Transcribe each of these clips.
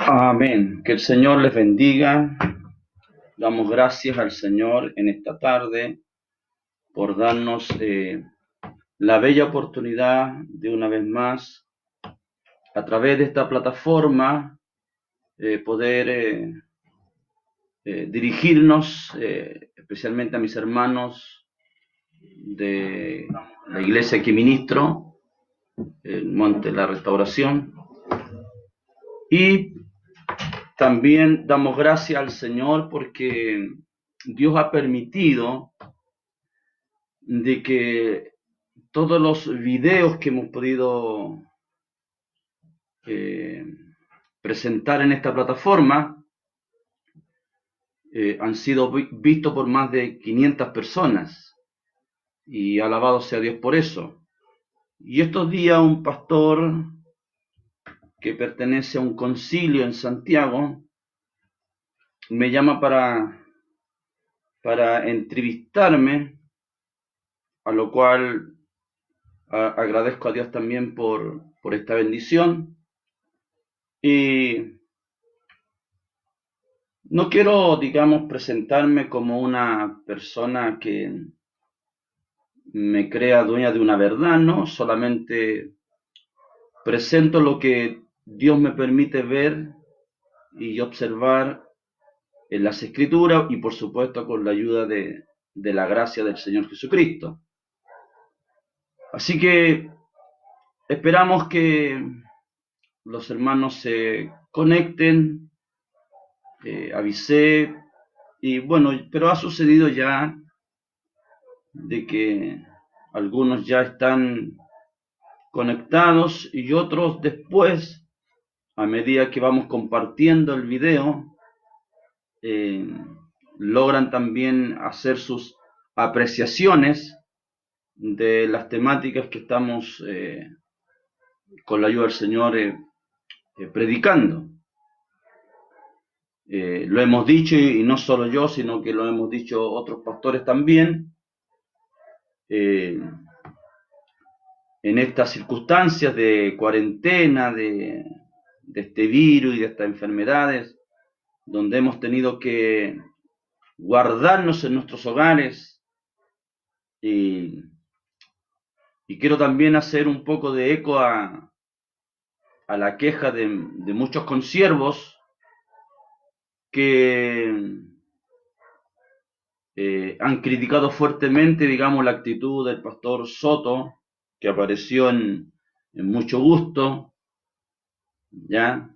Amén. Que el Señor les bendiga. Damos gracias al Señor en esta tarde por darnos la bella oportunidad de una vez más, a través de esta plataforma, poder dirigirnos especialmente a mis hermanos de la iglesia que ministro, el Monte de la Restauración. Y también damos gracias al Señor porque Dios ha permitido de que todos los videos que hemos podido presentar en esta plataforma han sido vistos por más de 500 personas, y alabado sea Dios por eso. Y estos días un pastor que pertenece a un concilio en Santiago me llama para entrevistarme, a lo cual agradezco a Dios también por esta bendición. Y no quiero, digamos, presentarme como una persona que me crea dueña de una verdad, ¿no? Solamente presento lo que Dios me permite ver y observar en las Escrituras, y por supuesto con la ayuda de la gracia del Señor Jesucristo. Así que esperamos que los hermanos se conecten. Avisé, y bueno, pero ha sucedido ya de que algunos ya están conectados y otros después, a medida que vamos compartiendo el video, logran también hacer sus apreciaciones de las temáticas que estamos con la ayuda del Señor predicando. Lo hemos dicho, y no solo yo, sino que lo hemos dicho otros pastores también, en estas circunstancias de cuarentena, de este virus y de estas enfermedades, donde hemos tenido que guardarnos en nuestros hogares. Y quiero también hacer un poco de eco a la queja de muchos consiervos que han criticado fuertemente, digamos, la actitud del pastor Soto, que apareció en Mucho Gusto, ¿ya?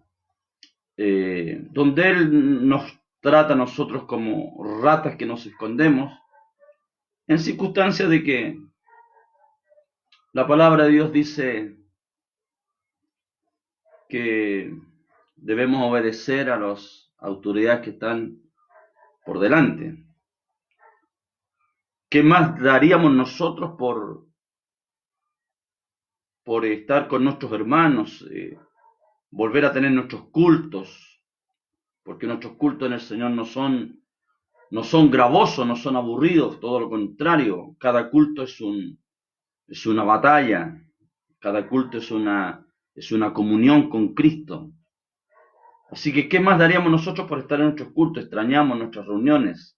Donde él nos trata a nosotros como ratas que nos escondemos, en circunstancias de que la palabra de Dios dice que debemos obedecer a las autoridades que están por delante. ¿Qué más daríamos nosotros por estar con nuestros hermanos, volver a tener nuestros cultos? Porque nuestros cultos en el Señor no son gravosos, no son aburridos, todo lo contrario. Cada culto es una batalla, cada culto es una comunión con Cristo. Así que, ¿qué más daríamos nosotros por estar en nuestros cultos? Extrañamos nuestras reuniones,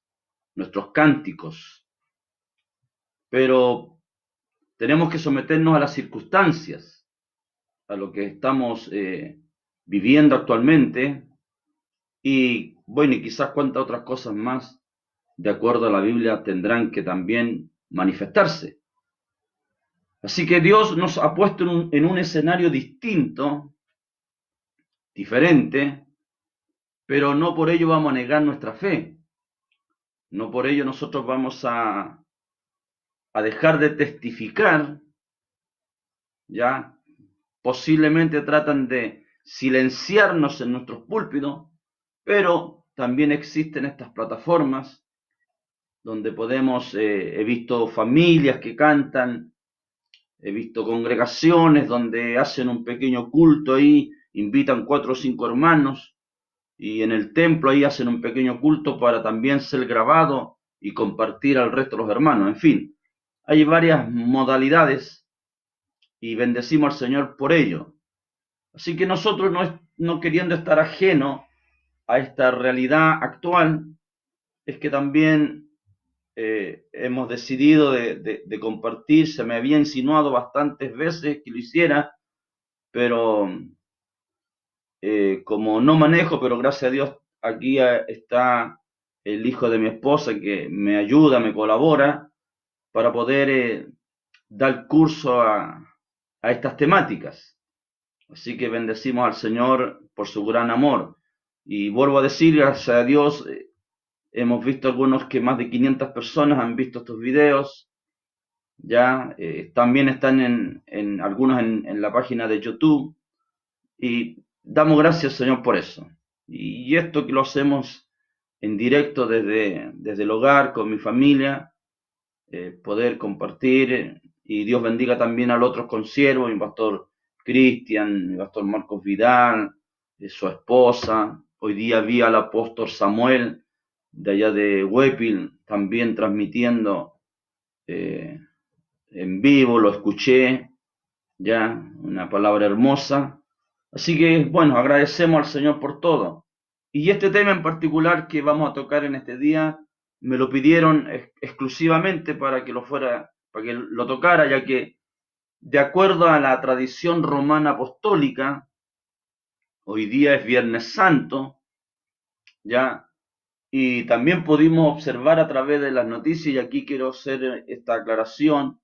nuestros cánticos, pero tenemos que someternos a las circunstancias, a lo que estamos viviendo actualmente, y bueno, y quizás cuantas otras cosas más, de acuerdo a la Biblia, tendrán que también manifestarse. Así que Dios nos ha puesto en un escenario distinto, diferente, pero no por ello vamos a negar nuestra fe. No por ello nosotros vamos a dejar de testificar, ¿ya? Posiblemente tratan de silenciarnos en nuestros púlpitos, pero también existen estas plataformas donde podemos, he visto familias que cantan, he visto congregaciones donde hacen un pequeño culto ahí, invitan 4 o 5 hermanos, y en el templo ahí hacen un pequeño culto para también ser grabado y compartir al resto de los hermanos. En fin, hay varias modalidades y bendecimos al Señor por ello. Así que nosotros no queriendo estar ajeno a esta realidad actual, es que también hemos decidido de compartir. Se me había insinuado bastantes veces que lo hiciera, pero como no manejo, pero gracias a Dios aquí está el hijo de mi esposa que me ayuda, me colabora para poder dar curso a estas temáticas. Así que bendecimos al Señor por su gran amor. Y vuelvo a decir, gracias a Dios, hemos visto algunos que más de 500 personas han visto estos videos. Ya también están en algunos en la página de YouTube. Y damos gracias, Señor, por eso. Y esto que lo hacemos en directo desde el hogar, con mi familia, poder compartir. Y Dios bendiga también al otro consiervo, mi pastor Cristian, mi pastor Marcos Vidal, su esposa. Hoy día vi al apóstol Samuel de allá de Huepil también transmitiendo eh, en vivo, lo escuché, ya, una palabra hermosa. Así que, bueno, agradecemos al Señor por todo. Y este tema en particular que vamos a tocar en este día, me lo pidieron exclusivamente para que lo tocara, ya que de acuerdo a la tradición romana apostólica, hoy día es Viernes Santo, ya, y también pudimos observar a través de las noticias, y aquí quiero hacer esta aclaración,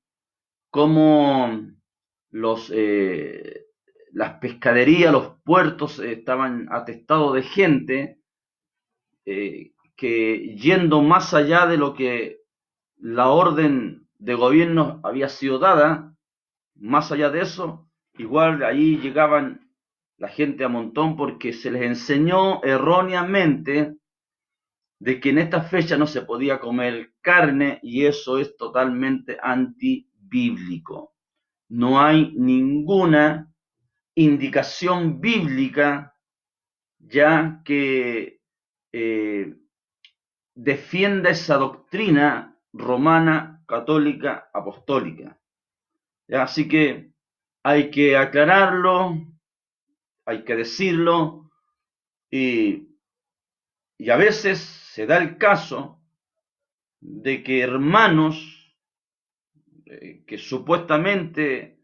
cómo los, las pescaderías, los puertos estaban atestados de gente que yendo más allá de lo que la orden de gobierno había sido dada, más allá de eso, igual ahí llegaban la gente a montón porque se les enseñó erróneamente de que en esta fecha no se podía comer carne y eso es totalmente antibíblico. No hay ninguna indicación bíblica ya que eh, defienda esa doctrina romana, católica, apostólica. ¿Ya? Así que hay que aclararlo, hay que decirlo, y, y a veces se da el caso de que hermanos que supuestamente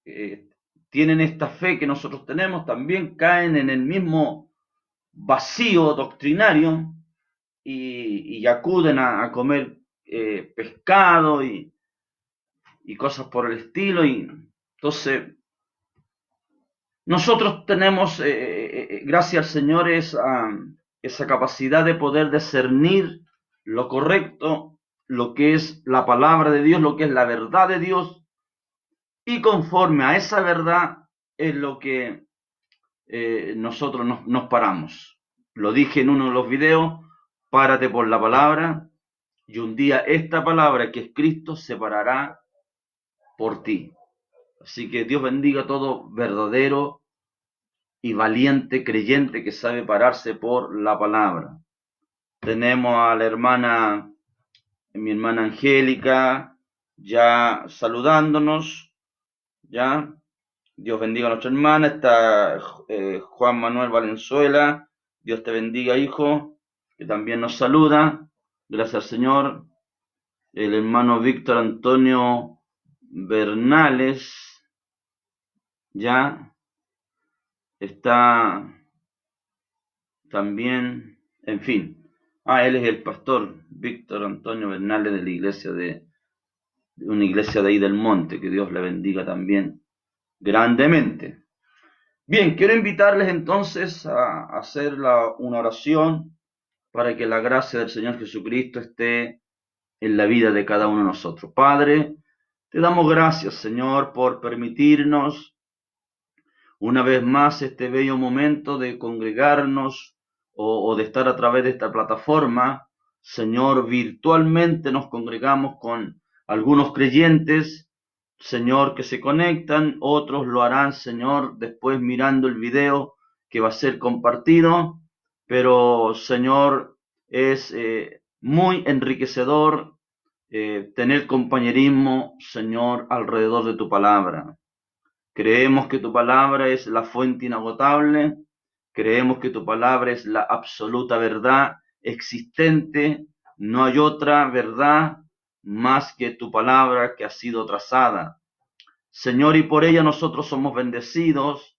eh, tienen esta fe que nosotros tenemos, también caen en el mismo vacío doctrinario y acuden a comer pescado y cosas por el estilo. Y entonces, nosotros tenemos, gracias al Señor, esa capacidad de poder discernir lo correcto, lo que es la palabra de Dios, lo que es la verdad de Dios, y conforme a esa verdad es lo que nosotros nos paramos. Lo dije en uno de los videos, párate por la palabra, y un día esta palabra que es Cristo se parará por ti. Así que Dios bendiga a todo verdadero y valiente creyente que sabe pararse por la palabra. Tenemos a la hermana, mi hermana Angélica, ya saludándonos, ya. Dios bendiga a nuestra hermana. Está Juan Manuel Valenzuela. Dios te bendiga, hijo, que también nos saluda. Gracias al Señor. El hermano Víctor Antonio Bernales, ya está también, en fin. Él es el pastor Víctor Antonio Bernales de la iglesia de una iglesia de ahí del monte. Que Dios le bendiga también grandemente. Bien, quiero invitarles entonces a hacer una oración para que la gracia del Señor Jesucristo esté en la vida de cada uno de nosotros. Padre, te damos gracias, Señor, por permitirnos una vez más este bello momento de congregarnos o de estar a través de esta plataforma. Señor, virtualmente nos congregamos con algunos creyentes, Señor, que se conectan, otros lo harán, Señor, después mirando el video que va a ser compartido, pero, Señor, es muy enriquecedor tener compañerismo, Señor, alrededor de tu palabra. Creemos que tu palabra es la fuente inagotable, creemos que tu palabra es la absoluta verdad existente, no hay otra verdad más que tu palabra que ha sido trazada. Señor, y por ella nosotros somos bendecidos.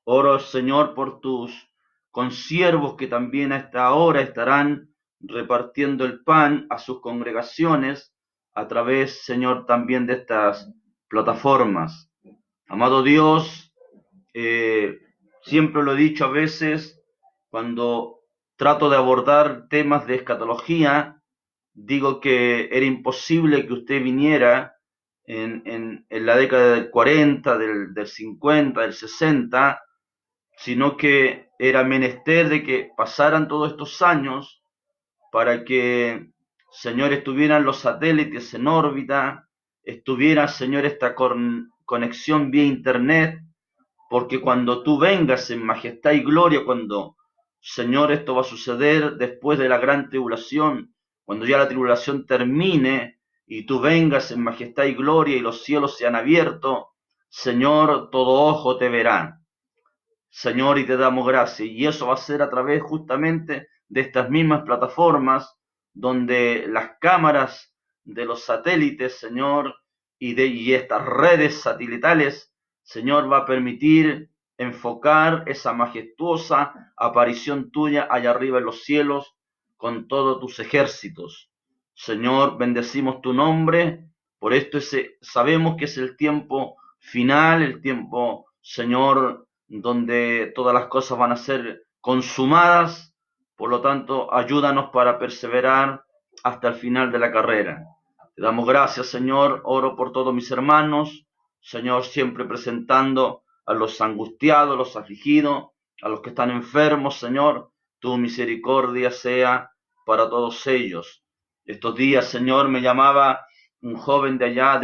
Oro, Señor, por tus consiervos que también a esta hora estarán repartiendo el pan a sus congregaciones a través, Señor, también de estas plataformas. Amado Dios, eh, siempre lo he dicho a veces, cuando trato de abordar temas de escatología, digo que era imposible que usted viniera en la década del 40, del 50, del 60, sino que era menester de que pasaran todos estos años para que, Señor, estuvieran los satélites en órbita, estuviera, Señor, esta conexión vía Internet, porque cuando tú vengas en majestad y gloria, cuando, Señor, esto va a suceder después de la gran tribulación, cuando ya la tribulación termine y tú vengas en majestad y gloria y los cielos se han abierto, Señor, todo ojo te verá. Señor, y te damos gracias. Y eso va a ser a través justamente de estas mismas plataformas donde las cámaras de los satélites, Señor, y estas redes satelitales, Señor, va a permitir enfocar esa majestuosa aparición tuya allá arriba en los cielos con todos tus ejércitos. Señor, bendecimos tu nombre, por esto sabemos que es el tiempo final, el tiempo, Señor, donde todas las cosas van a ser consumadas, por lo tanto, ayúdanos para perseverar hasta el final de la carrera. Te damos gracias, Señor, oro por todos mis hermanos, Señor, siempre presentando a los angustiados, a los afligidos, a los que están enfermos, Señor, tu misericordia sea para todos ellos. Estos días, Señor, me llamaba un joven de allá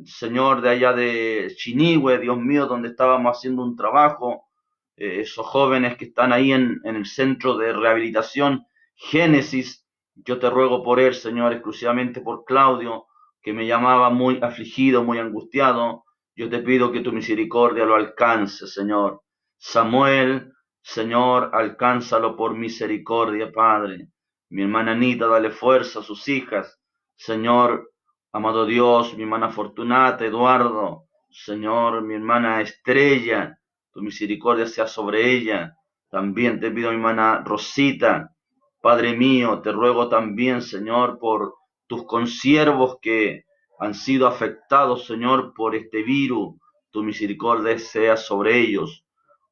Señor, de allá de Chinigüe, Dios mío, donde estábamos haciendo un trabajo, esos jóvenes que están ahí en el centro de rehabilitación Génesis, yo te ruego por él, Señor, exclusivamente por Claudio, que me llamaba muy afligido, muy angustiado, yo te pido que tu misericordia lo alcance, Señor. Samuel, Señor, alcánzalo por misericordia, Padre. Mi hermana Anita, dale fuerza a sus hijas, Señor. Amado Dios, mi hermana Fortunata, Eduardo, Señor, mi hermana Estrella, tu misericordia sea sobre ella. También te pido, mi hermana Rosita, Padre mío, te ruego también, Señor, por tus consiervos que han sido afectados, Señor, por este virus. Tu misericordia sea sobre ellos.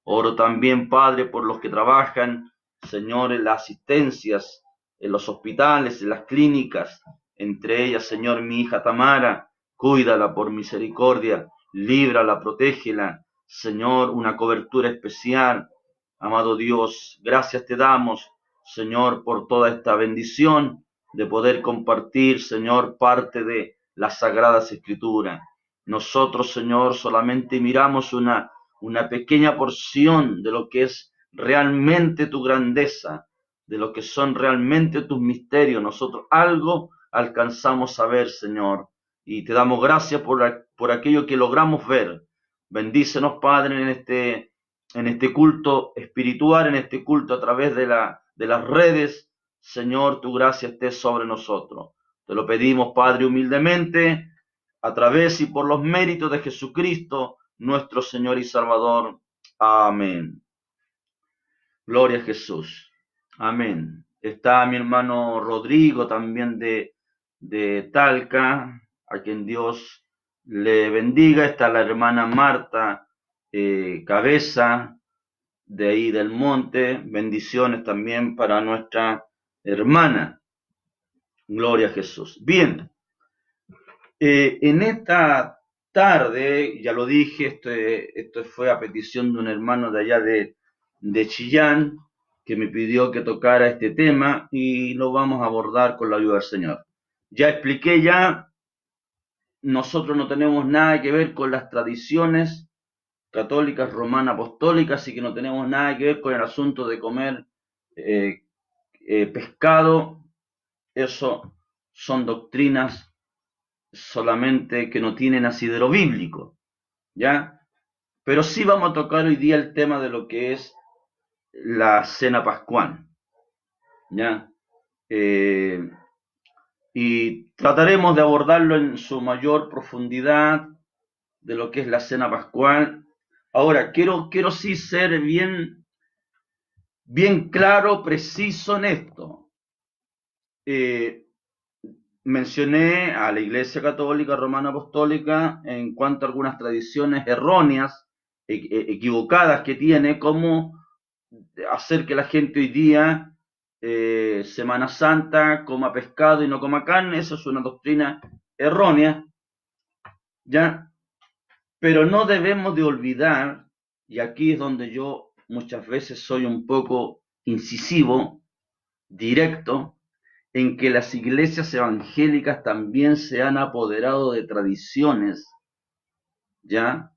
Oro también, Padre, por los que trabajan, Señor, en las asistencias, en los hospitales, en las clínicas, entre ellas, Señor, mi hija Tamara, cuídala por misericordia, líbrala, protégela, Señor, una cobertura especial. Amado Dios, gracias te damos, Señor, por toda esta bendición de poder compartir, Señor, parte de las Sagradas Escrituras. Nosotros, Señor, solamente miramos una pequeña porción de lo que es realmente tu grandeza, de lo que son realmente tus misterios. Nosotros algo alcanzamos a ver, Señor, y te damos gracias por aquello que logramos ver. Bendícenos, Padre, en este culto espiritual, en este culto a través de las redes. Señor, tu gracia esté sobre nosotros. Te lo pedimos, Padre, humildemente, a través y por los méritos de Jesucristo, nuestro Señor y Salvador. Amén. Gloria a Jesús. Amén. Está mi hermano Rodrigo también de Talca, a quien Dios le bendiga. Está la hermana Marta Cabeza, de ahí del monte. Bendiciones también para nuestra hermana. Gloria a Jesús. Bien, en esta tarde, ya lo dije, esto fue a petición de un hermano de allá de Chillán, que me pidió que tocara este tema y lo vamos a abordar con la ayuda del Señor. Ya expliqué nosotros no tenemos nada que ver con las tradiciones católicas, romanas, apostólicas, y que no tenemos nada que ver con el asunto de comer eh, pescado. Eso son doctrinas solamente que no tienen asidero bíblico. ¿ya? Pero sí vamos a tocar hoy día el tema de lo que es la cena pascual, ¿ya? Eh, y trataremos de abordarlo en su mayor profundidad de lo que es la cena pascual. Ahora, quiero sí ser bien claro, preciso en esto. Eh, Mencioné a la Iglesia Católica Romana Apostólica en cuanto a algunas tradiciones erróneas, equivocadas que tiene, como hacer que la gente hoy día, Semana Santa, coma pescado y no coma carne. Eso es una doctrina errónea, ¿ya? Pero no debemos de olvidar, y aquí es donde yo muchas veces soy un poco incisivo, directo, en que las iglesias evangélicas también se han apoderado de tradiciones, ¿ya?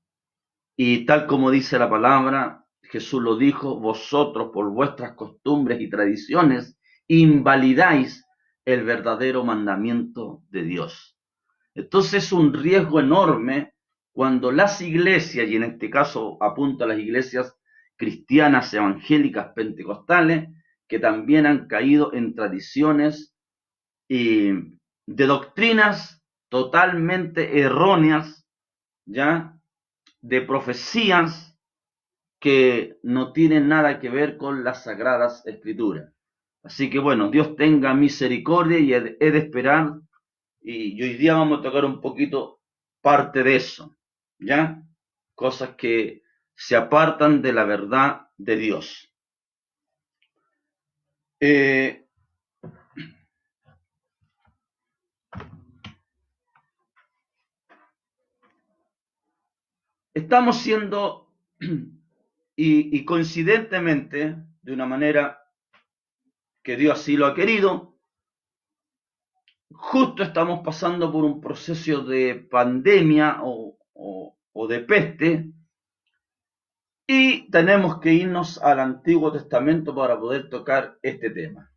Y tal como dice la palabra, Jesús lo dijo: vosotros por vuestras costumbres y tradiciones invalidáis el verdadero mandamiento de Dios. Entonces es un riesgo enorme cuando las iglesias, y en este caso apunta a las iglesias cristianas, evangélicas, pentecostales, que también han caído en tradiciones y de doctrinas totalmente erróneas, ¿ya? De profecías que no tienen nada que ver con las sagradas escrituras. Así que bueno, Dios tenga misericordia y he de esperar, y hoy día vamos a tocar un poquito parte de eso, ¿ya? Cosas que se apartan de la verdad de Dios. Estamos siendo, y coincidentemente, de una manera que Dios así lo ha querido, justo estamos pasando por un proceso de pandemia o de peste, y tenemos que irnos al Antiguo Testamento para poder tocar este tema.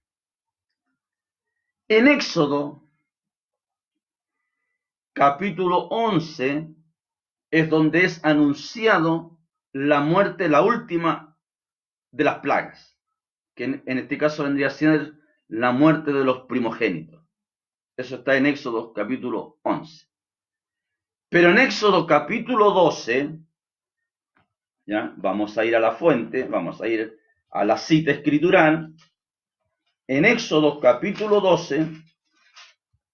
En Éxodo, capítulo 11, es donde es anunciado la muerte, la última de las plagas, que en este caso vendría a ser la muerte de los primogénitos. Eso está en Éxodo capítulo 11. Pero en Éxodo capítulo 12, ¿ya? Vamos a ir a la fuente, vamos a ir a la cita escritural. En Éxodo capítulo 12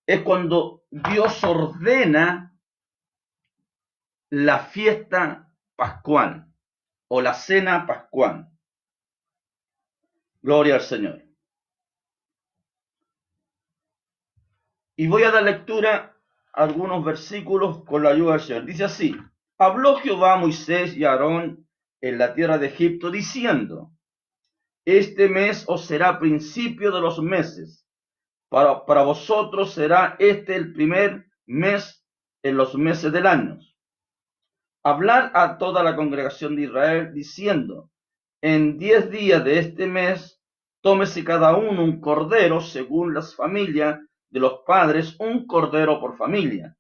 es cuando Dios ordena la fiesta pascual o la cena pascual. Gloria al Señor. Y voy a dar lectura a algunos versículos con la ayuda del Señor. Dice así: habló Jehová a Moisés y a Aarón en la tierra de Egipto, diciendo: este mes os será principio de los meses. Para vosotros será este el primer mes en los meses del año. Hablar a toda la congregación de Israel, diciendo: en 10 días de este mes, tómese cada uno un cordero según las familias de los padres, un cordero por familia.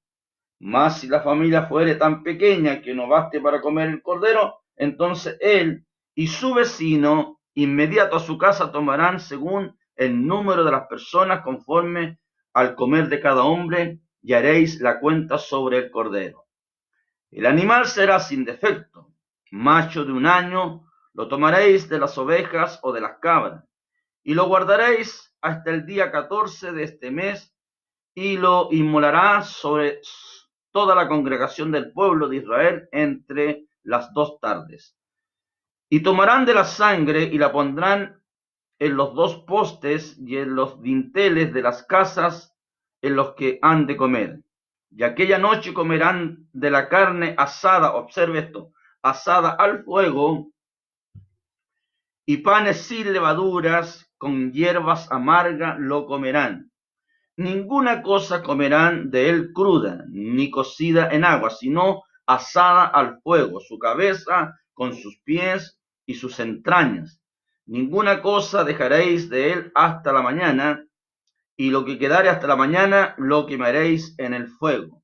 Mas si la familia fuere tan pequeña que no baste para comer el cordero, entonces él y su vecino inmediato a su casa tomarán según el número de las personas conforme al comer de cada hombre, y haréis la cuenta sobre el cordero. El animal será sin defecto, macho de 1 año, lo tomaréis de las ovejas o de las cabras, y lo guardaréis hasta el día 14 de este mes, y lo inmolará sobre toda la congregación del pueblo de Israel entre las 2 tardes. Y tomarán de la sangre y la pondrán en los 2 postes y en los dinteles de las casas en los que han de comer. Y aquella noche comerán de la carne asada, observe esto, asada al fuego, y panes sin levaduras, con hierbas amargas lo comerán. Ninguna cosa comerán de él cruda, ni cocida en agua, sino asada al fuego, su cabeza con sus pies y sus entrañas. Ninguna cosa dejaréis de él hasta la mañana, y lo que quedare hasta la mañana lo quemaréis en el fuego.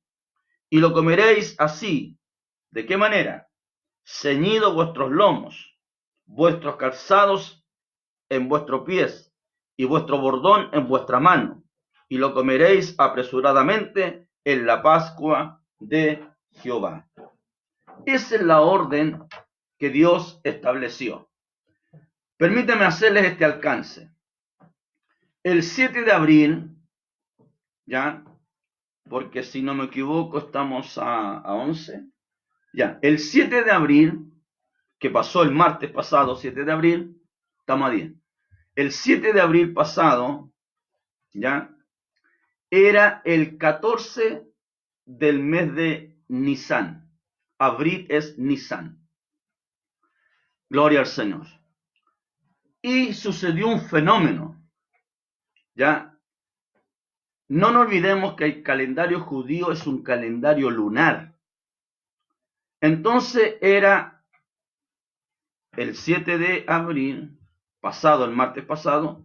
Y lo comeréis así, ¿De qué manera? Ceñidos vuestros lomos, vuestros calzados en vuestros pies, y vuestro bordón en vuestra mano, y lo comeréis apresuradamente en la Pascua de Jehová. Esa es la orden que Dios estableció. Permíteme hacerles este alcance. El 7 de abril, ya, porque si no me equivoco estamos a 11, ya, el 7 de abril, que pasó el martes pasado, 7 de abril, estamos a 10. El 7 de abril pasado, ya, era el 14 del mes de Nisan. Abril es Nisan. Gloria al Señor. Y sucedió un fenómeno, ya. No nos olvidemos que el calendario judío es un calendario lunar. Entonces era el 7 de abril pasado, el martes pasado,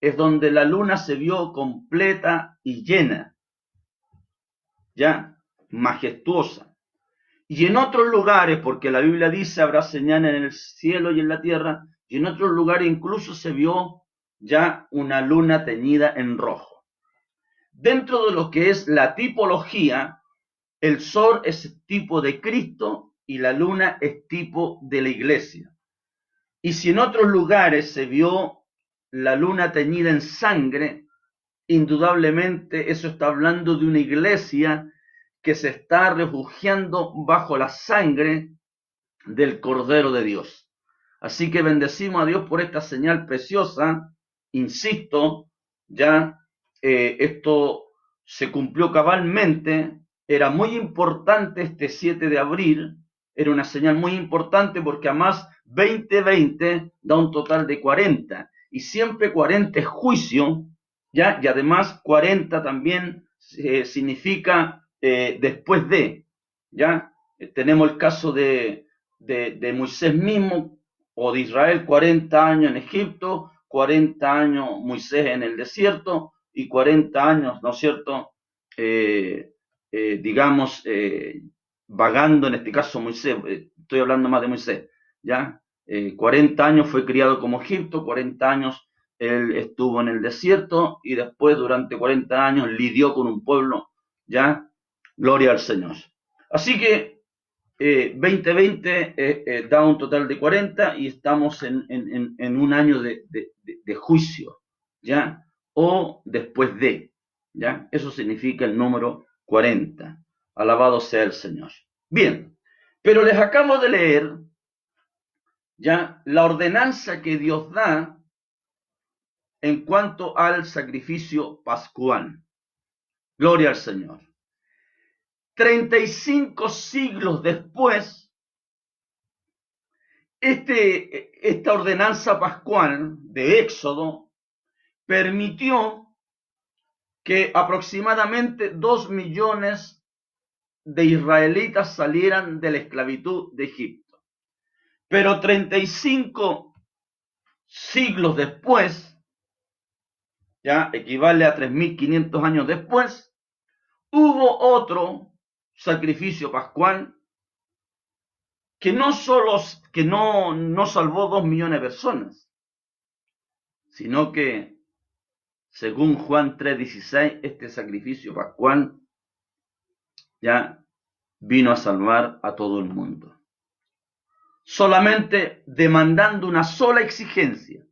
es donde la luna se vio completa y llena, ya, majestuosa. Y en otros lugares, porque la Biblia dice habrá señales en el cielo y en la tierra, y en otros lugares incluso se vio ya una luna teñida en rojo. Dentro de lo que es la tipología, el sol es tipo de Cristo y la luna es tipo de la iglesia. Y si en otros lugares se vio la luna teñida en sangre, indudablemente eso está hablando de una iglesia que se está refugiando bajo la sangre del Cordero de Dios. Así que bendecimos a Dios por esta señal preciosa. Insisto, ya esto se cumplió cabalmente. Era muy importante este 7 de abril. Era una señal muy importante porque además 2020 da un total de 40. Y siempre 40 es juicio, ¿ya? Y además 40 también significa después de, ¿ya? Tenemos el caso de Moisés mismo, o de Israel, 40 años en Egipto, 40 años Moisés en el desierto, y 40 años, ¿no es cierto?, digamos, vagando, en este caso Moisés, estoy hablando más de Moisés, ¿ya? 40 años fue criado como Egipto, 40 años él estuvo en el desierto, y después durante 40 años lidió con un pueblo, ¿ya? Gloria al Señor. Así que 2020 da un total de 40 y estamos en un año de juicio, ¿ya? O después de, ¿ya? Eso significa el número 40. Alabado sea el Señor. Bien, pero les acabo de leer, ¿ya?, la ordenanza que Dios da en cuanto al sacrificio pascual. Gloria al Señor. 35 siglos después, esta ordenanza pascual de Éxodo permitió que aproximadamente 2 millones de israelitas salieran de la esclavitud de Egipto. Pero 35 siglos después, ya equivale a 3.500 años después, hubo otro sacrificio pascual que no salvó 2 millones de personas, sino que, según Juan 3:16, este sacrificio pascual ya vino a salvar a todo el mundo. Solamente demandando una sola exigencia: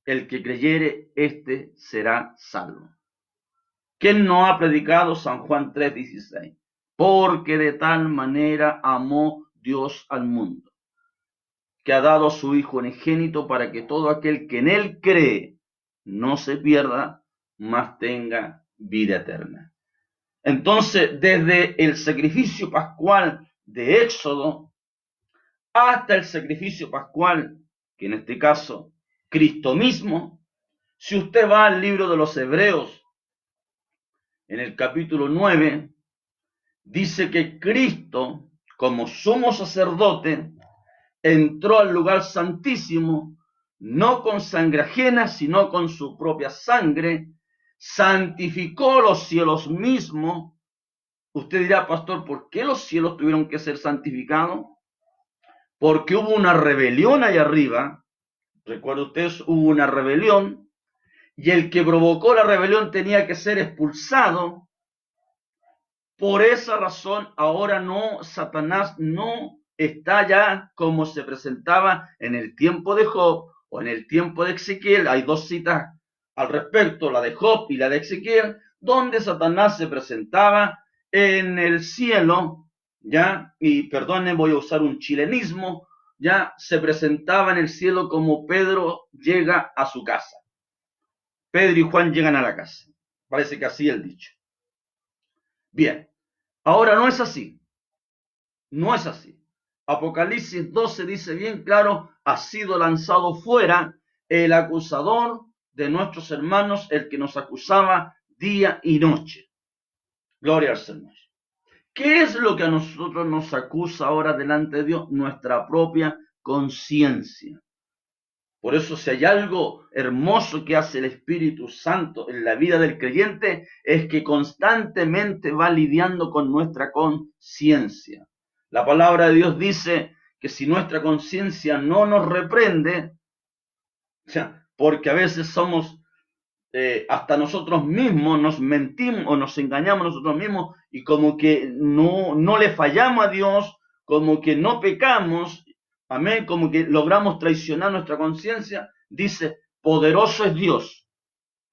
el que creyere, este será salvo. ¿Quién no ha predicado San Juan 3:16? Porque de tal manera amó Dios al mundo, que ha dado a su Hijo unigénito, para que todo aquel que en él cree no se pierda, mas tenga vida eterna. Entonces, desde el sacrificio pascual de Éxodo hasta el sacrificio pascual, que en este caso Cristo mismo, si usted va al libro de los Hebreos, en el capítulo 9, dice que Cristo, como sumo sacerdote, entró al lugar santísimo, no con sangre ajena, sino con su propia sangre, santificó los cielos mismos, Usted dirá, pastor, ¿por qué los cielos tuvieron que ser santificados? Porque hubo una rebelión allá arriba. Recuerda ustedes, hubo una rebelión y el que provocó la rebelión tenía que ser expulsado. Por esa razón, ahora no, Satanás no está ya como se presentaba en el tiempo de Job o en el tiempo de Ezequiel. Hay dos citas al respecto, la de Job y la de Ezequiel, donde Satanás se presentaba en el cielo, ya, y perdonen, voy a usar un chilenismo, ya se presentaba en el cielo como Pedro llega a su casa. Pedro y Juan llegan a la casa. Parece que así el dicho. Bien, ahora no es así. No es así. Apocalipsis 12 dice bien claro, ha sido lanzado fuera el acusador de nuestros hermanos, el que nos acusaba día y noche. Gloria al Señor. ¿Qué es lo que a nosotros nos acusa ahora delante de Dios? Nuestra propia conciencia. Por eso, si hay algo hermoso que hace el Espíritu Santo en la vida del creyente, es que constantemente va lidiando con nuestra conciencia. La palabra de Dios dice que si nuestra conciencia no nos reprende, o sea, porque a veces somos, hasta nosotros mismos nos mentimos o nos engañamos nosotros mismos y como que no le fallamos a Dios, como que no pecamos, amén, como que logramos traicionar nuestra conciencia, dice, poderoso es Dios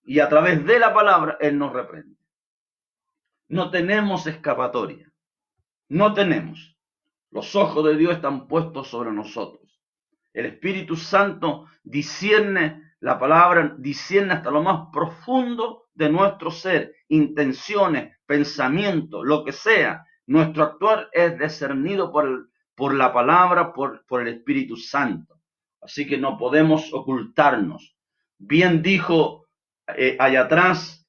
y a través de la palabra Él nos reprende. No tenemos escapatoria, no tenemos. Los ojos de Dios están puestos sobre nosotros. El Espíritu Santo discierne la palabra, discierne hasta lo más profundo de nuestro ser, intenciones, pensamientos, lo que sea. Nuestro actuar es discernido por la palabra, por el Espíritu Santo. Así que no podemos ocultarnos. Bien dijo allá atrás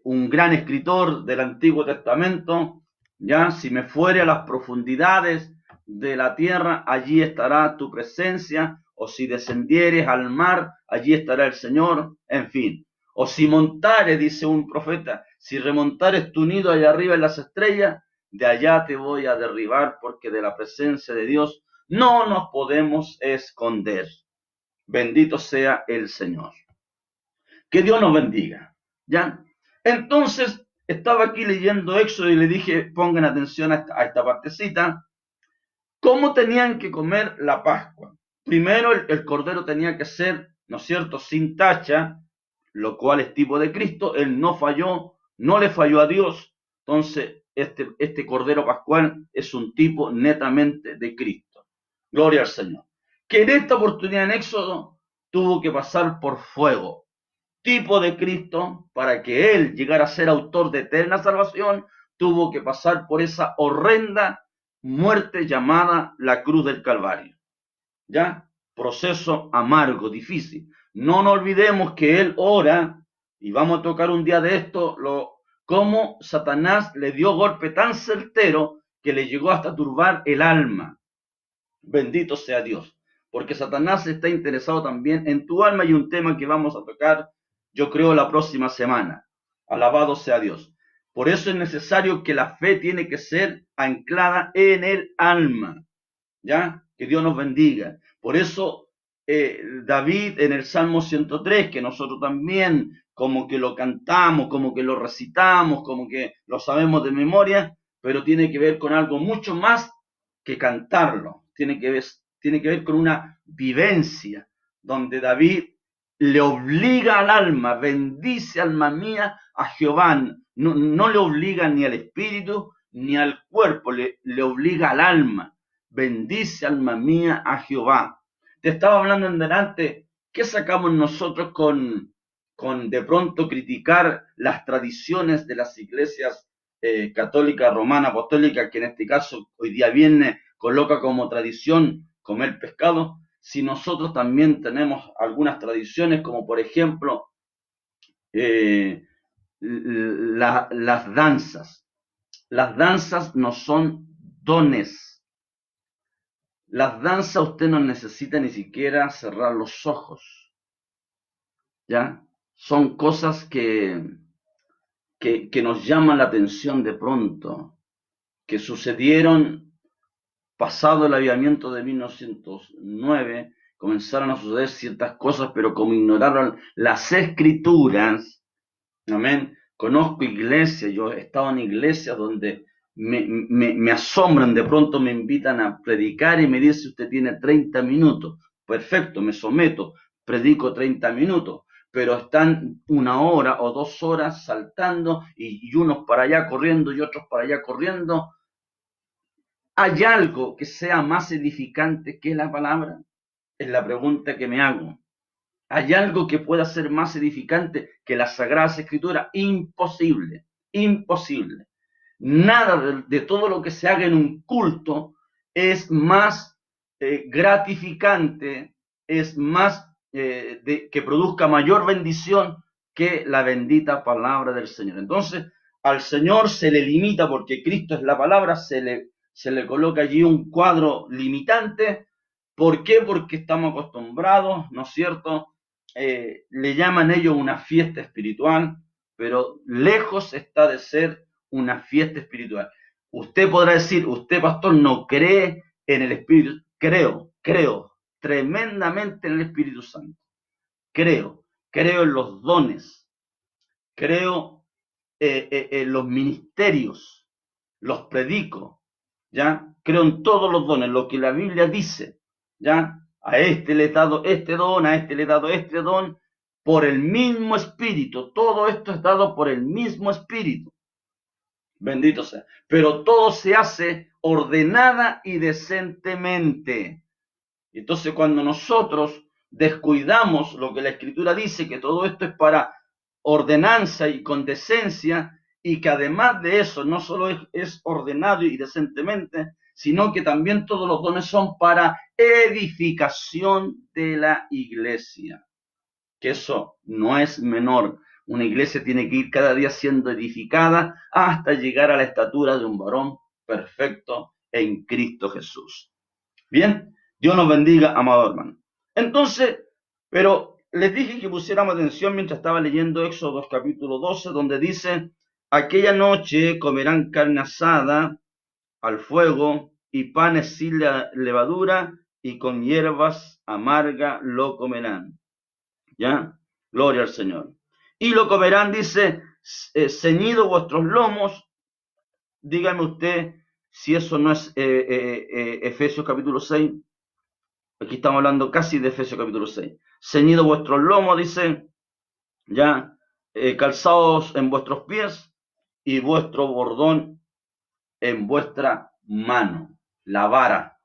un gran escritor del Antiguo Testamento, ya, si me fuere a las profundidades de la tierra, allí estará tu presencia, o si descendieres al mar, allí estará el Señor, en fin. O si montares, dice un profeta, si remontares tu nido allá arriba en las estrellas, de allá te voy a derribar, porque de la presencia de Dios no nos podemos esconder. Bendito sea el Señor. Que Dios nos bendiga. ¿Ya? Entonces, estaba aquí leyendo Éxodo y le dije, pongan atención a esta partecita. ¿Cómo tenían que comer la Pascua? Primero, el cordero tenía que ser, ¿no es cierto?, sin tacha, lo cual es tipo de Cristo. Él no falló, no le falló a Dios. Entonces, este cordero pascual es un tipo netamente de Cristo. Gloria al Señor. Que en esta oportunidad en Éxodo tuvo que pasar por fuego, tipo de Cristo, para que Él llegara a ser autor de eterna salvación, tuvo que pasar por esa horrenda muerte llamada la cruz del Calvario. ¿Ya? Proceso amargo, difícil. No nos olvidemos que Él ora, y vamos a tocar un día de esto, cómo Satanás le dio golpe tan certero que le llegó hasta turbar el alma. Bendito sea Dios. Porque Satanás está interesado también en tu alma y un tema que vamos a tocar, yo creo, la próxima semana. Alabado sea Dios. Por eso es necesario que la fe tiene que ser anclada en el alma. ¿Ya? Que Dios nos bendiga. Por eso David en el Salmo 103, que nosotros también como que lo cantamos, como que lo recitamos, como que lo sabemos de memoria, pero tiene que ver con algo mucho más que cantarlo. Tiene que ver con una vivencia donde David le obliga al alma, bendice alma mía a Jehová. No le obliga ni al espíritu ni al cuerpo, le obliga al alma. Bendice alma mía a Jehová. Te estaba hablando en delante, ¿qué sacamos nosotros con de pronto criticar las tradiciones de las iglesias católica, romana, apostólica, que en este caso hoy día viernes coloca como tradición comer pescado? Si nosotros también tenemos algunas tradiciones, como por ejemplo las danzas. Las danzas no son dones. Las danzas usted no necesita ni siquiera cerrar los ojos. ¿Ya? Son cosas que que nos llaman la atención de pronto, que sucedieron pasado el avivamiento de 1909, comenzaron a suceder ciertas cosas, pero como ignoraron las escrituras, amén. Conozco iglesias, yo he estado en iglesias donde me asombran, de pronto me invitan a predicar y me dice, usted tiene 30 minutos. Perfecto, me someto, predico 30 minutos, pero están 1 hora o 2 horas saltando y unos para allá corriendo y otros para allá corriendo. ¿Hay algo que sea más edificante que la palabra? Es la pregunta que me hago. ¿Hay algo que pueda ser más edificante que las Sagradas Escrituras? Imposible, imposible. Nada de todo lo que se haga en un culto es más gratificante, es más que produzca mayor bendición que la bendita palabra del Señor. Entonces, al Señor se le limita, porque Cristo es la palabra, se le coloca allí un cuadro limitante. ¿Por qué? Porque estamos acostumbrados, ¿no es cierto? Le llaman ellos una fiesta espiritual, pero lejos está de ser una fiesta espiritual. Usted podrá decir, usted pastor no cree en el Espíritu. Creo tremendamente en el Espíritu Santo. Creo en los dones, creo en los ministerios, los predico, ¿ya? Creo en todos los dones, lo que la Biblia dice, ¿ya? A este le he dado este don, a este le he dado este don, por el mismo Espíritu. Todo esto es dado por el mismo Espíritu. Bendito sea. Pero todo se hace ordenada y decentemente. Entonces, cuando nosotros descuidamos lo que la Escritura dice, que todo esto es para ordenanza y con decencia, y que además de eso no solo es ordenado y decentemente, sino que también todos los dones son para edificación de la iglesia. Que eso no es menor. Una iglesia tiene que ir cada día siendo edificada hasta llegar a la estatura de un varón perfecto en Cristo Jesús. Bien, Dios nos bendiga, amado hermano. Entonces, pero les dije que pusiéramos atención mientras estaba leyendo Éxodo capítulo 12, donde dice, aquella noche comerán carne asada al fuego y panes sin levadura y con hierbas amargas lo comerán. ¿Ya? Gloria al Señor. Y lo comerán, dice, ceñido vuestros lomos. Dígame usted si eso no es Efesios capítulo 6. Aquí estamos hablando casi de Efesios capítulo 6. Ceñido vuestros lomos, dice, ya, calzados en vuestros pies y vuestro bordón en vuestra mano. La vara,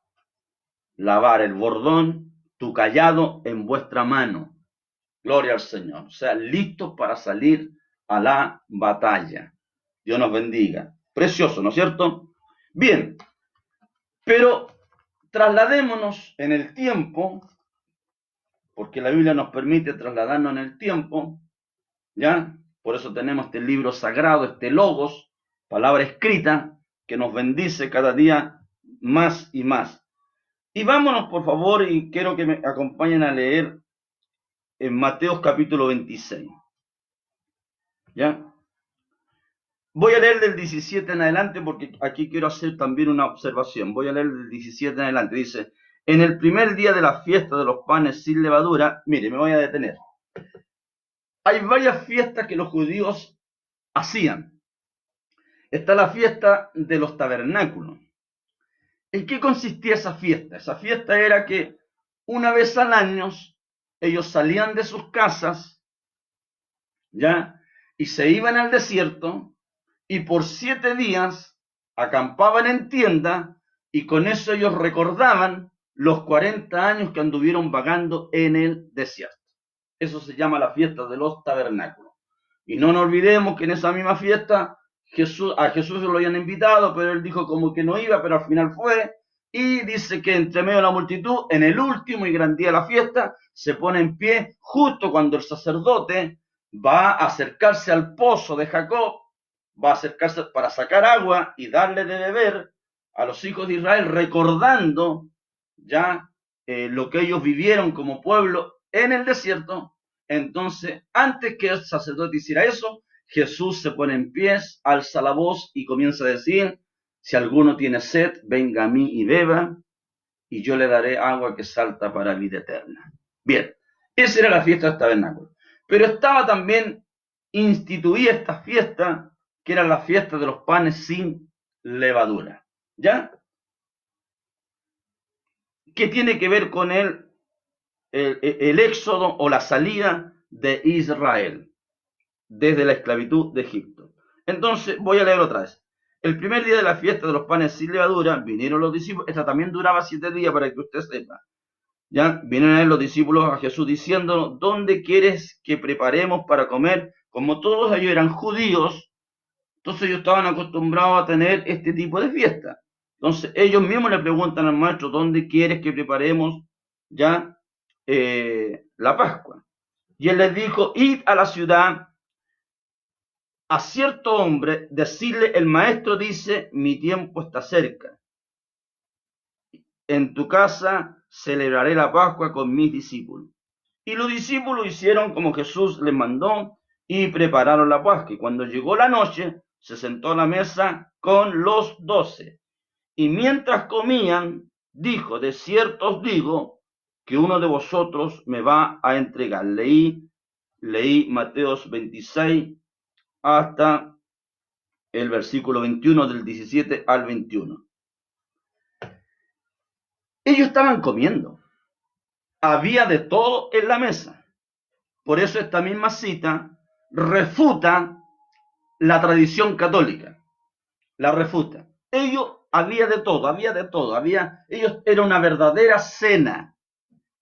el bordón, tu callado en vuestra mano. Gloria al Señor. O sea, listos para salir a la batalla. Dios nos bendiga. Precioso, ¿no es cierto? Bien, pero trasladémonos en el tiempo, porque la Biblia nos permite trasladarnos en el tiempo, ¿ya? Por eso tenemos este libro sagrado, este Logos, palabra escrita, que nos bendice cada día más y más. Y vámonos, por favor, y quiero que me acompañen a leer en Mateo capítulo 26. ¿Ya? Voy a leer del 17 en adelante porque aquí quiero hacer también una observación. Voy a leer del 17 en adelante. Dice, en el primer día de la fiesta de los panes sin levadura, mire, me voy a detener. Hay varias fiestas que los judíos hacían. Está la fiesta de los tabernáculos. ¿En qué consistía esa fiesta? Esa fiesta era que una vez al año ellos salían de sus casas, ¿ya? Y se iban al desierto y por 7 días acampaban en tienda y con eso ellos recordaban los 40 años que anduvieron vagando en el desierto. Eso se llama la fiesta de los tabernáculos. Y no nos olvidemos que en esa misma fiesta a Jesús lo habían invitado, pero él dijo como que no iba, pero al final fue. Y dice que entre medio de la multitud, en el último y gran día de la fiesta, se pone en pie justo cuando el sacerdote va a acercarse al pozo de Jacob, va a acercarse para sacar agua y darle de beber a los hijos de Israel, recordando ya lo que ellos vivieron como pueblo en el desierto. Entonces, antes que el sacerdote hiciera eso, Jesús se pone en pie, alza la voz y comienza a decir, si alguno tiene sed, venga a mí y beba, y yo le daré agua que salta para vida eterna. Bien, esa era la fiesta del tabernáculo. Pero estaba también instituida esta fiesta, que era la fiesta de los panes sin levadura. ¿Ya? ¿Qué tiene que ver con el éxodo o la salida de Israel desde la esclavitud de Egipto? Entonces, voy a leer otra vez. El primer día de la fiesta de los panes sin levadura, vinieron los discípulos, esta también duraba 7 días para que usted sepa. Ya vienen los discípulos a Jesús diciendo, ¿dónde quieres que preparemos para comer? Como todos ellos eran judíos, entonces ellos estaban acostumbrados a tener este tipo de fiesta. Entonces ellos mismos le preguntan al maestro, ¿dónde quieres que preparemos ya la Pascua? Y él les dijo, id a la ciudad, a cierto hombre, decirle, el maestro dice, mi tiempo está cerca. En tu casa celebraré la Pascua con mis discípulos. Y los discípulos hicieron como Jesús les mandó y prepararon la Pascua. Y cuando llegó la noche, se sentó a la mesa con los 12. Y mientras comían, dijo, de cierto os digo que uno de vosotros me va a entregar. Leí Mateo 26 hasta el versículo 21, del 17 al 21. Ellos estaban comiendo. Había de todo en la mesa. Por eso esta misma cita refuta la tradición católica. La refuta. Había de todo, ellos era una verdadera cena.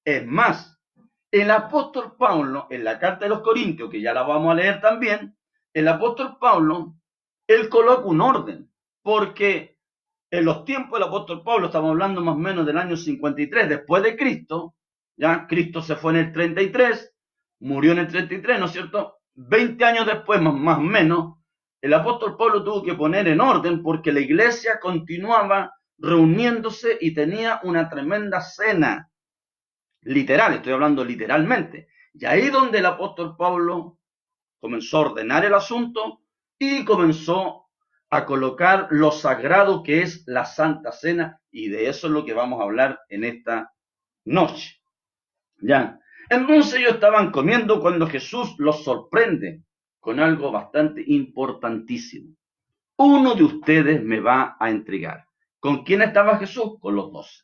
Es más, el apóstol Pablo, en la carta de los Corintios, que ya la vamos a leer también, el apóstol Pablo, él coloca un orden, porque en los tiempos del apóstol Pablo, estamos hablando más o menos del año 53 después de Cristo, ya Cristo se fue en el 33, murió en el 33, ¿no es cierto? 20 años después, más o menos, el apóstol Pablo tuvo que poner en orden porque la iglesia continuaba reuniéndose y tenía una tremenda cena. Literal, estoy hablando literalmente. Y ahí donde el apóstol Pablo comenzó a ordenar el asunto y comenzó a colocar lo sagrado que es la Santa Cena, y de eso es lo que vamos a hablar en esta noche. Ya. Entonces ellos estaban comiendo cuando Jesús los sorprende con algo bastante importantísimo. Uno de ustedes me va a entregar. ¿Con quién estaba Jesús? Con los 12.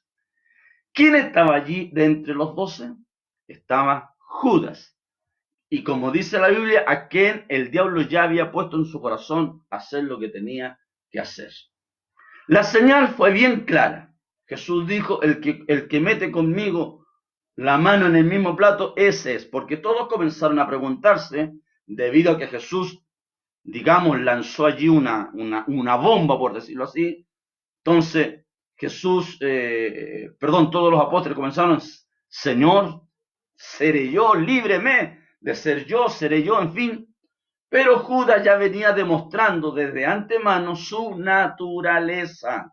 ¿Quién estaba allí de entre los 12? Estaba Judas. Y como dice la Biblia, a quien el diablo ya había puesto en su corazón hacer lo que tenía que hacer. La señal fue bien clara. Jesús dijo, el que mete conmigo la mano en el mismo plato, ese es. Porque todos comenzaron a preguntarse, debido a que Jesús, digamos, lanzó allí una bomba, por decirlo así. Entonces, todos los apóstoles comenzaron, Señor, seré yo, líbreme de ser yo, seré yo, en fin. Pero Judas ya venía demostrando desde antemano su naturaleza.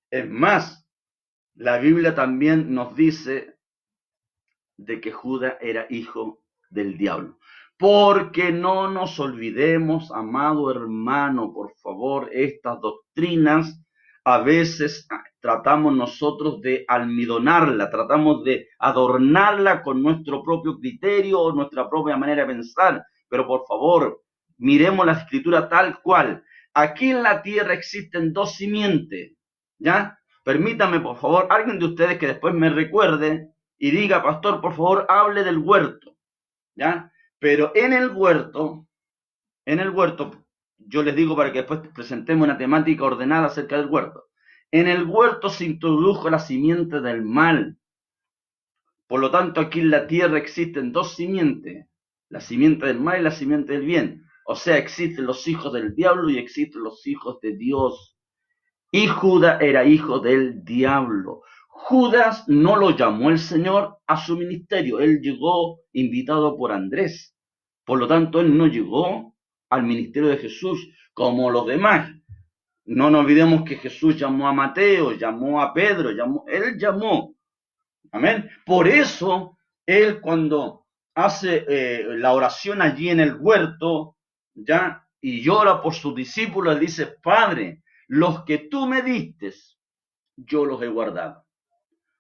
Es más, la Biblia también nos dice de que Judas era hijo del diablo. Porque no nos olvidemos, amado hermano, por favor, estas doctrinas a veces tratamos nosotros de almidonarla, tratamos de adornarla con nuestro propio criterio o nuestra propia manera de pensar, pero por favor, miremos la escritura tal cual. Aquí en la tierra existen dos simientes, ¿ya? Permítame, por favor, alguien de ustedes que después me recuerde y diga, pastor, por favor, hable del huerto, ¿ya? Pero en el huerto, yo les digo para que después presentemos una temática ordenada acerca del huerto. En el huerto se introdujo la simiente del mal. Por lo tanto, aquí en la tierra existen dos simientes, la simiente del mal y la simiente del bien. O sea, existen los hijos del diablo y existen los hijos de Dios. Y Judas era hijo del diablo. Judas no lo llamó el Señor a su ministerio. Él llegó invitado por Andrés. Por lo tanto, él no llegó al ministerio de Jesús como los demás. No nos olvidemos que Jesús llamó a Mateo, llamó a Pedro, él llamó. Amén. Por eso, él cuando hace la oración allí en el huerto, ¿ya? Y llora por sus discípulos, dice, Padre, los que tú me diste, yo los he guardado.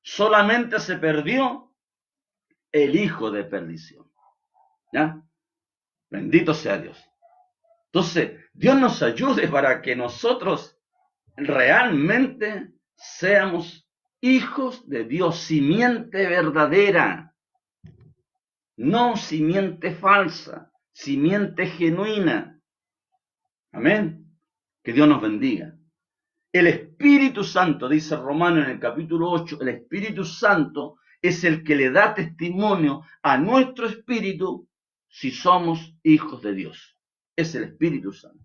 Solamente se perdió el hijo de perdición, ¿ya? Bendito sea Dios. Entonces, Dios nos ayude para que nosotros realmente seamos hijos de Dios, simiente verdadera, no simiente falsa, simiente genuina. Amén. Que Dios nos bendiga. El Espíritu Santo, dice Romano en el capítulo 8, el Espíritu Santo es el que le da testimonio a nuestro espíritu si somos hijos de Dios. Es el Espíritu Santo.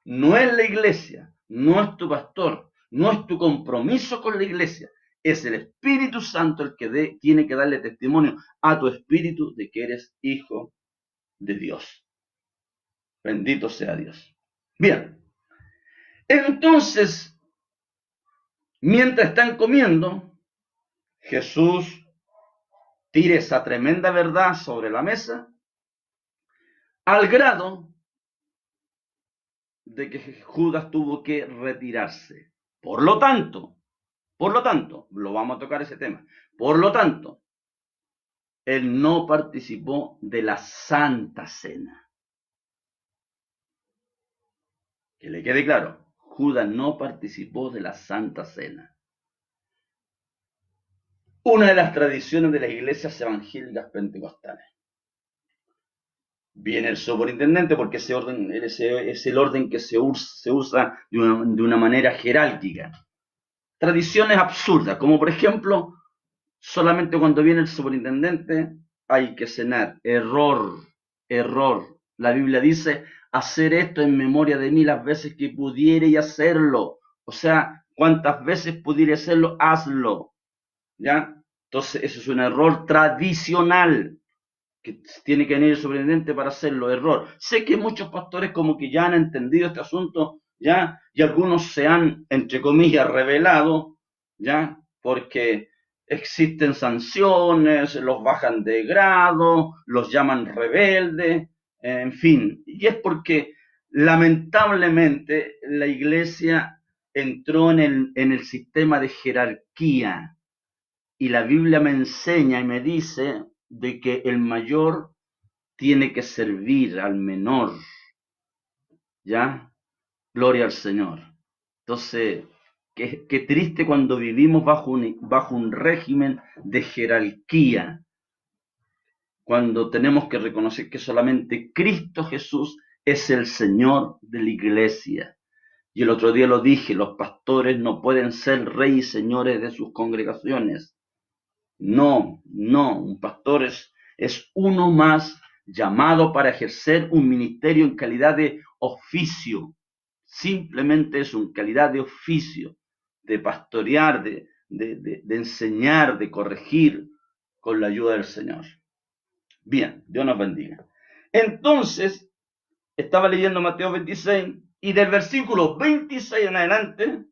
No es la iglesia, no es tu pastor, no es tu compromiso con la iglesia. Es el Espíritu Santo el que tiene que darle testimonio a tu espíritu de que eres hijo de Dios. Bendito sea Dios. Bien. Entonces, mientras están comiendo, Jesús tira esa tremenda verdad sobre la mesa, al grado de que Judas tuvo que retirarse. Por lo tanto, lo vamos a tocar ese tema. Por lo tanto, él no participó de la Santa Cena. Que le quede claro, Judas no participó de la Santa Cena. Una de las tradiciones de las iglesias evangélicas pentecostales. Viene el superintendente porque ese orden es el orden que se usa de una manera jerárquica. Tradiciones absurdas, como por ejemplo, solamente cuando viene el superintendente hay que cenar. Error. La Biblia dice, hacer esto en memoria de mí las veces que pudiere hacerlo. O sea, cuantas veces pudiere hacerlo, hazlo. ¿Ya? Entonces, eso es un error tradicional que tiene que venir el superintendente para hacerlo, error. Sé que muchos pastores como que ya han entendido este asunto, ¿ya? Y algunos se han, entre comillas, revelado, ¿ya? Porque existen sanciones, los bajan de grado, los llaman rebeldes, en fin. Y es porque lamentablemente la iglesia entró en el sistema de jerarquía. Y la Biblia me enseña y me dice de que el mayor tiene que servir al menor. ¿Ya? Gloria al Señor. Entonces, qué triste cuando vivimos bajo un régimen de jerarquía, cuando tenemos que reconocer que solamente Cristo Jesús es el Señor de la iglesia. Y el otro día lo dije, los pastores no pueden ser reyes y señores de sus congregaciones. No, un pastor es uno más llamado para ejercer un ministerio en calidad de oficio. Simplemente es en calidad de oficio, de pastorear, de enseñar, de corregir con la ayuda del Señor. Bien, Dios nos bendiga. Entonces, estaba leyendo Mateo 26 y del versículo 26 en adelante,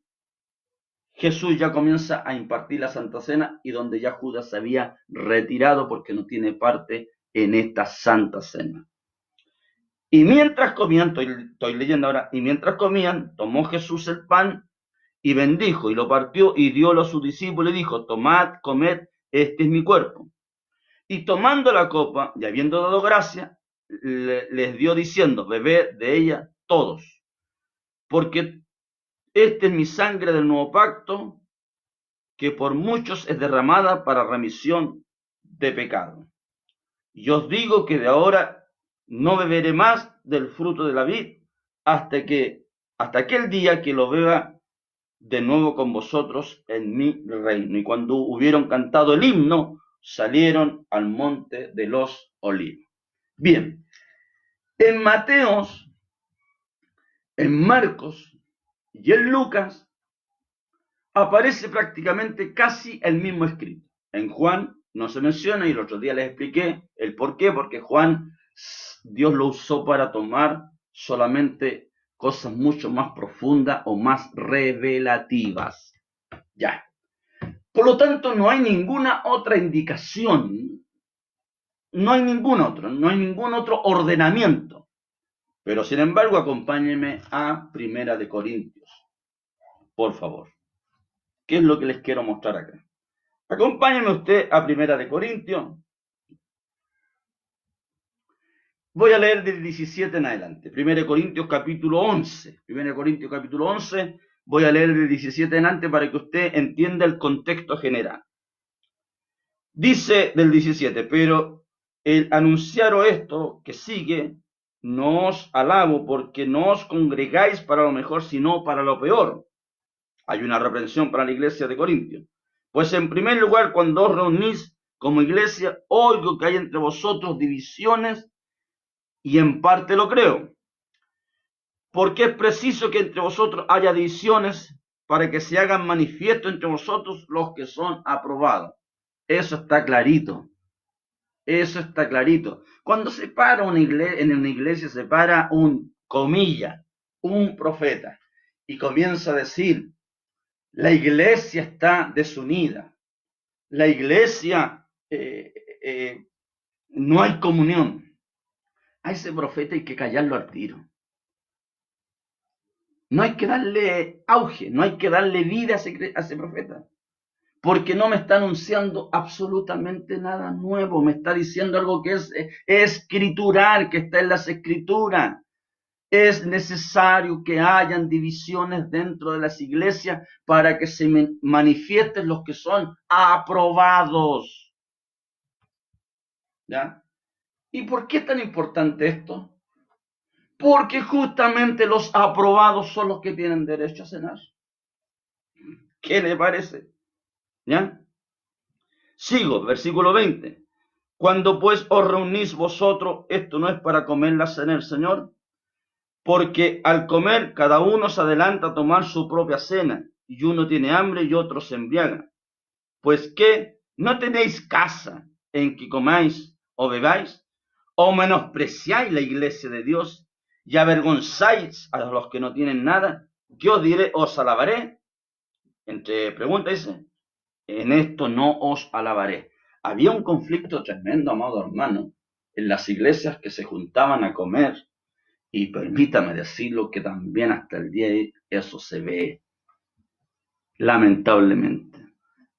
Jesús ya comienza a impartir la Santa Cena y donde ya Judas se había retirado porque no tiene parte en esta Santa Cena. Y mientras comían, estoy leyendo ahora, y mientras comían, tomó Jesús el pan y bendijo y lo partió y diólo a sus discípulos y dijo, tomad, comed, este es mi cuerpo. Y tomando la copa y habiendo dado gracia, les dio diciendo, bebed de ella todos, porque esta es mi sangre del nuevo pacto, que por muchos es derramada para remisión de pecado. Y os digo que de ahora no beberé más del fruto de la vid hasta aquel día que lo beba de nuevo con vosotros en mi reino. Y cuando hubieron cantado el himno, salieron al monte de los olivos. Bien, en Mateos, en Marcos y en Lucas aparece prácticamente casi el mismo escrito. En Juan no se menciona y el otro día les expliqué el por qué, porque Juan, Dios lo usó para tomar solamente cosas mucho más profundas o más revelativas. Ya. Por lo tanto, no hay ninguna otra indicación, no hay ningún otro ordenamiento Pero sin embargo, acompáñenme a Primera de Corintios, por favor. ¿Qué es lo que les quiero mostrar acá? Acompáñenme usted a Primera de Corintios. Voy a leer del 17 en adelante. 1 Corintios capítulo 11. 1 Corintios capítulo 11. Voy a leer del 17 en adelante para que usted entienda el contexto general. Dice del 17, pero el anunciaros esto que sigue, no os alabo porque no os congregáis para lo mejor, sino para lo peor. Hay una reprensión para la iglesia de Corintios. Pues en primer lugar, cuando os reunís como iglesia, oigo que hay entre vosotros divisiones, y en parte lo creo. Porque es preciso que entre vosotros haya divisiones para que se hagan manifiesto entre vosotros los que son aprobados. Eso está clarito. Eso está clarito. Cuando se para en una iglesia, se para un profeta, y comienza a decir, la iglesia está desunida, la iglesia no hay comunión. A ese profeta hay que callarlo al tiro. No hay que darle auge, no hay que darle vida a ese profeta, porque no me está anunciando absolutamente nada nuevo, me está diciendo algo que es escritural, que está en las escrituras. Es necesario que hayan divisiones dentro de las iglesias para que se manifiesten los que son aprobados. ¿Ya? ¿Y por qué es tan importante esto? Porque justamente los aprobados son los que tienen derecho a cenar. ¿Qué le parece? ¿Ya? Sigo, versículo 20. Cuando pues os reunís vosotros, esto no es para comer la cena del Señor, porque al comer cada uno se adelanta a tomar su propia cena, y uno tiene hambre y otro se embriaga. Pues ¿qué? ¿No tenéis casa en que comáis o bebáis? ¿O menospreciáis la iglesia de Dios y avergonzáis a los que no tienen nada? ¿Qué os diré? ¿Os alabaré? Entre preguntas dice, en esto no os alabaré. Había un conflicto tremendo, amado hermano, en las iglesias que se juntaban a comer, y permítame decirlo que también hasta el día de hoy eso se ve, lamentablemente.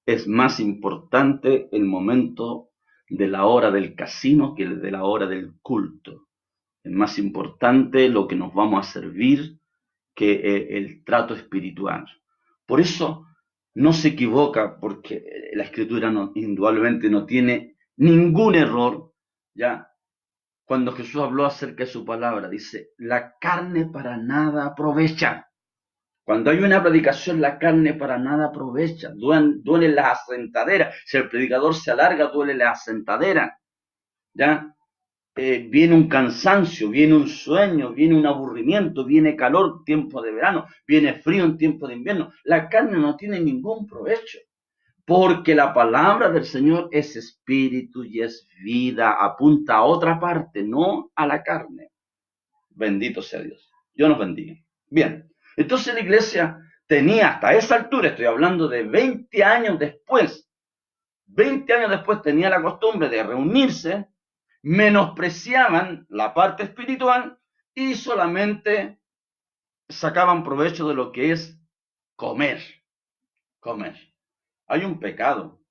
Es más importante el momento de la hora del casino que el de la hora del culto. Es más importante lo que nos vamos a servir que el trato espiritual. Por eso no se equivoca, porque la escritura indudablemente no tiene ningún error, ¿ya? Cuando Jesús habló acerca de su palabra, dice, la carne para nada aprovecha. Cuando hay una predicación, la carne para nada aprovecha. Duelen las asentaderas. Si el predicador se alarga, duele la asentadera. ¿Ya? Viene un cansancio, viene un sueño, viene un aburrimiento, viene calor, tiempo de verano, viene frío en tiempo de invierno. La carne no tiene ningún provecho, porque la palabra del Señor es espíritu y es vida, apunta a otra parte, no a la carne. Bendito sea Dios. Dios nos bendiga. Bien, entonces la iglesia tenía hasta esa altura, estoy hablando de 20 años después, 20 años después tenía la costumbre de reunirse, menospreciaban la parte espiritual y solamente sacaban provecho de lo que es comer. Comer. Hay un pecado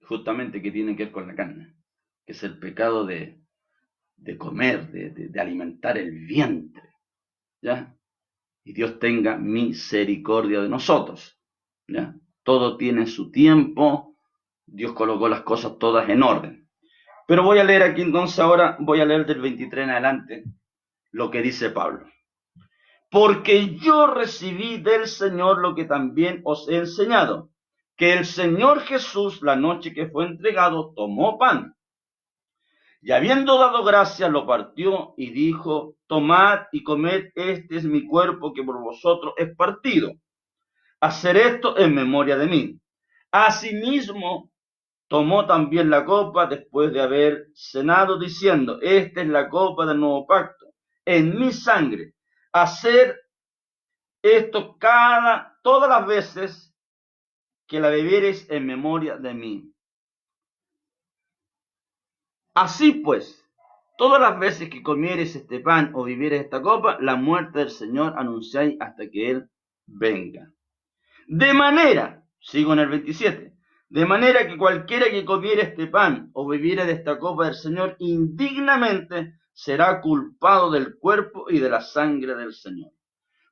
justamente que tiene que ver con la carne, que es el pecado de comer, de alimentar el vientre. ¿Ya? Y Dios tenga misericordia de nosotros. ¿Ya? Todo tiene su tiempo, Dios colocó las cosas todas en orden. Pero voy a leer aquí entonces ahora, voy a leer del 23 en adelante lo que dice Pablo. Porque yo recibí del Señor lo que también os he enseñado, que el Señor Jesús, la noche que fue entregado, tomó pan, y habiendo dado gracias, lo partió y dijo, tomad y comed, este es mi cuerpo que por vosotros es partido. Hacer esto en memoria de mí. Asimismo, tomó también la copa después de haber cenado, diciendo, esta es la copa del nuevo pacto, en mi sangre. Hacer esto todas las veces que la bebiereis en memoria de mí. Así pues, Todas las veces que comieres este pan o bebieres esta copa, la muerte del Señor anunciáis hasta que Él venga. De manera, sigo en el 27, de manera que cualquiera que comiere este pan o bebiere de esta copa del Señor indignamente será culpado del cuerpo y de la sangre del Señor.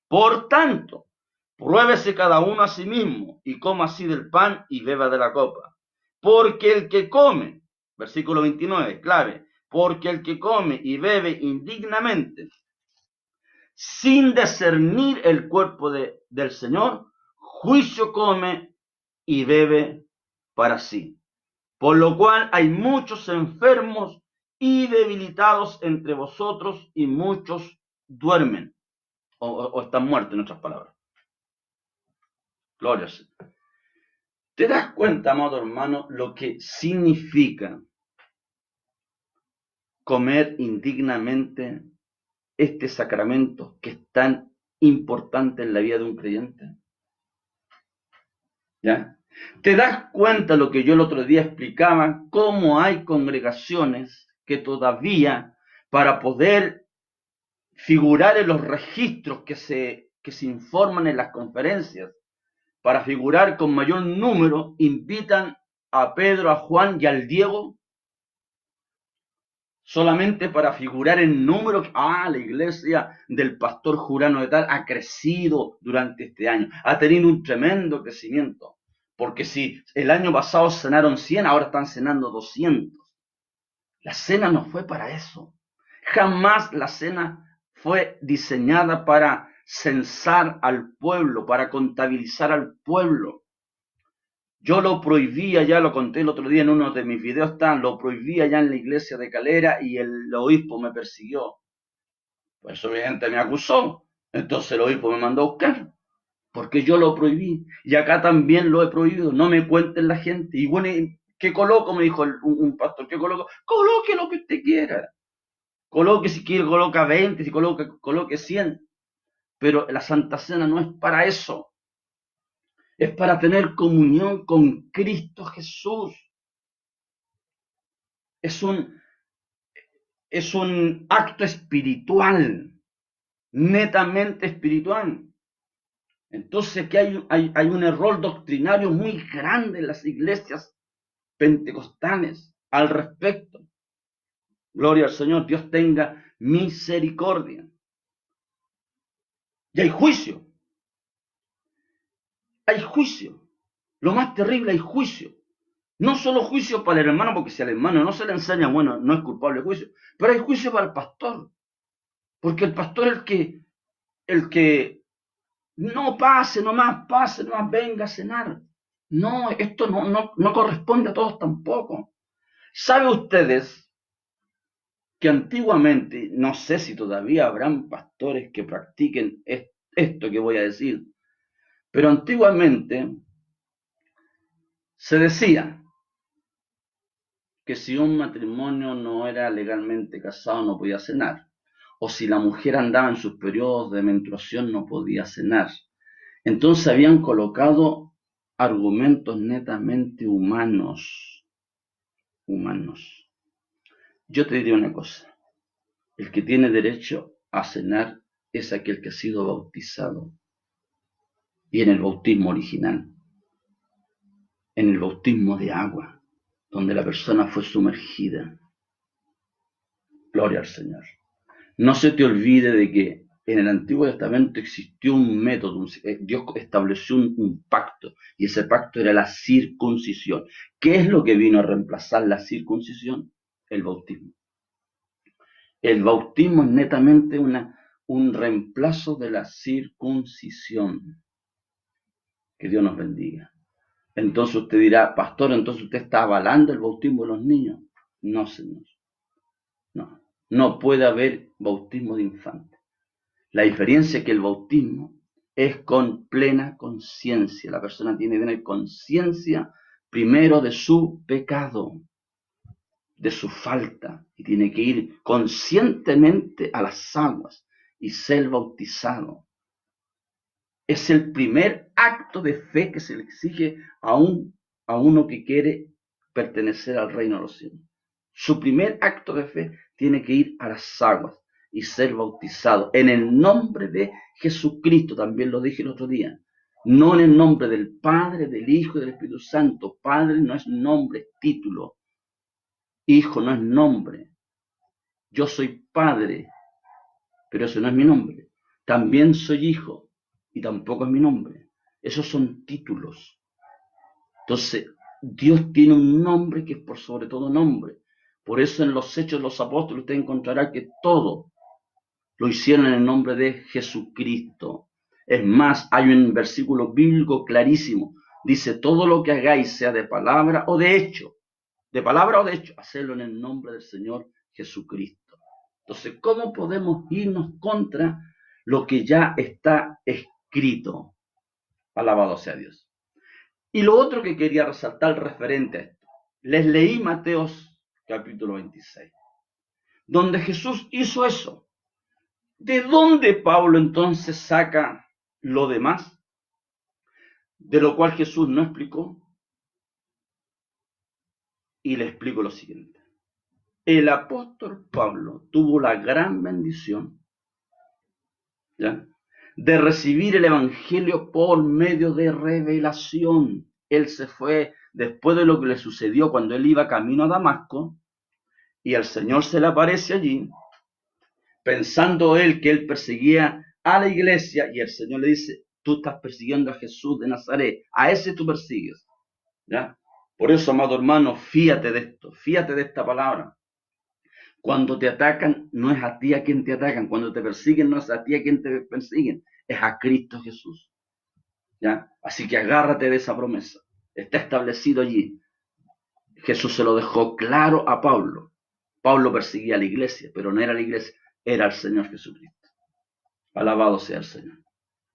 Por tanto, pruébese cada uno a sí mismo y coma así del pan y beba de la copa. Porque el que come, versículo 29, clave, porque el que come y bebe indignamente, sin discernir el cuerpo del Señor, juicio come y bebe para sí. Por lo cual hay muchos enfermos y debilitados entre vosotros y muchos duermen o están muertos, en otras palabras. Gloria al Señor. ¿Te das cuenta, amado hermano, lo que significa comer indignamente este sacramento que es tan importante en la vida de un creyente? ¿Ya? ¿Te das cuenta lo que yo el otro día explicaba? Cómo hay congregaciones que todavía, para poder figurar en los registros que se informan en las conferencias, para figurar con mayor número, invitan a Pedro, a Juan y al Diego solamente para figurar en número. La iglesia del pastor Jurano de tal ha crecido durante este año, ha tenido un tremendo crecimiento, porque si el año pasado cenaron 100, ahora están cenando 200. La cena no fue para eso. Jamás la cena fue diseñada para censar al pueblo, para contabilizar al pueblo. Yo lo prohibía, ya lo conté el otro día en uno de mis videos, lo prohibía ya en la iglesia de Calera y el obispo me persiguió. Pues obviamente me acusó. Entonces el obispo me mandó a buscar, porque yo lo prohibí. Y acá también lo he prohibido. No me cuenten la gente. Y bueno, ¿qué coloco? Me dijo un pastor. ¿Qué coloco? Coloque lo que usted quiera. Coloque, si quiere, coloca 20, si coloque 100. Pero la Santa Cena no es para eso. Es para tener comunión con Cristo Jesús. Es un acto espiritual, netamente espiritual. Entonces, que hay un error doctrinario muy grande en las iglesias pentecostales al respecto. Gloria al Señor, Dios tenga misericordia. Y hay juicio. Hay juicio. Lo más terrible, hay juicio. No solo juicio para el hermano, porque si al hermano no se le enseña, bueno, no es culpable de juicio, pero hay juicio para el pastor. Porque el pastor es el que no pase nomás, venga a cenar. No, esto no corresponde a todos tampoco. ¿Sabe ustedes que antiguamente, no sé si todavía habrán pastores que practiquen esto que voy a decir, pero antiguamente se decía que si un matrimonio no era legalmente casado no podía cenar, o si la mujer andaba en sus periodos de menstruación no podía cenar. Entonces habían colocado argumentos netamente humanos. Yo te diría una cosa, el que tiene derecho a cenar es aquel que ha sido bautizado, y en el bautismo original, en el bautismo de agua, donde la persona fue sumergida. Gloria al Señor. No se te olvide de que en el Antiguo Testamento existió un método, Dios estableció un pacto, y ese pacto era la circuncisión. ¿Qué es lo que vino a reemplazar la circuncisión? El bautismo. El bautismo es netamente un reemplazo de la circuncisión. Que Dios nos bendiga. Entonces usted dirá, pastor, entonces usted está avalando el bautismo de los niños. No, señor. No puede haber bautismo de infante. La diferencia es que el bautismo es con plena conciencia. La persona tiene que tener conciencia primero de su pecado, de su falta, y tiene que ir conscientemente a las aguas y ser bautizado. Es el primer acto de fe que se le exige a uno que quiere pertenecer al reino de los cielos. Su primer acto de fe tiene que ir a las aguas y ser bautizado en el nombre de Jesucristo. También lo dije el otro día. No en el nombre del Padre, del Hijo y del Espíritu Santo. Padre no es nombre, es título. Hijo no es nombre. Yo soy padre, pero eso no es mi nombre. También soy hijo y tampoco es mi nombre. Esos son títulos. Entonces, Dios tiene un nombre que es por sobre todo nombre. Por eso en los Hechos de los Apóstoles usted encontrará que todo lo hicieron en el nombre de Jesucristo. Es más, hay un versículo bíblico clarísimo. Dice, todo lo que hagáis, sea de palabra o de hecho, hacedlo en el nombre del Señor Jesucristo. Entonces, ¿cómo podemos irnos contra lo que ya está escrito? Alabado sea Dios. Y lo otro que quería resaltar referente a esto, les leí Mateos capítulo 26, donde Jesús hizo eso. ¿De dónde Pablo entonces saca lo demás? De lo cual Jesús no explicó. Y le explico lo siguiente. El apóstol Pablo tuvo la gran bendición, ¿ya?, de recibir el evangelio por medio de revelación. Él se fue después de lo que le sucedió cuando él iba camino a Damasco, y el Señor se le aparece allí, pensando él que él perseguía a la iglesia, y el Señor le dice, tú estás persiguiendo a Jesús de Nazaret, a ese tú persigues, ¿ya? Por eso, amado hermano, fíate de esto, fíate de esta palabra. Cuando te atacan, no es a ti a quien te atacan. Cuando te persiguen, no es a ti a quien te persiguen. Es a Cristo Jesús, ¿ya? Así que agárrate de esa promesa. Está establecido allí. Jesús se lo dejó claro a Pablo. Pablo perseguía a la iglesia, pero no era la iglesia, era el Señor Jesucristo. Alabado sea el Señor.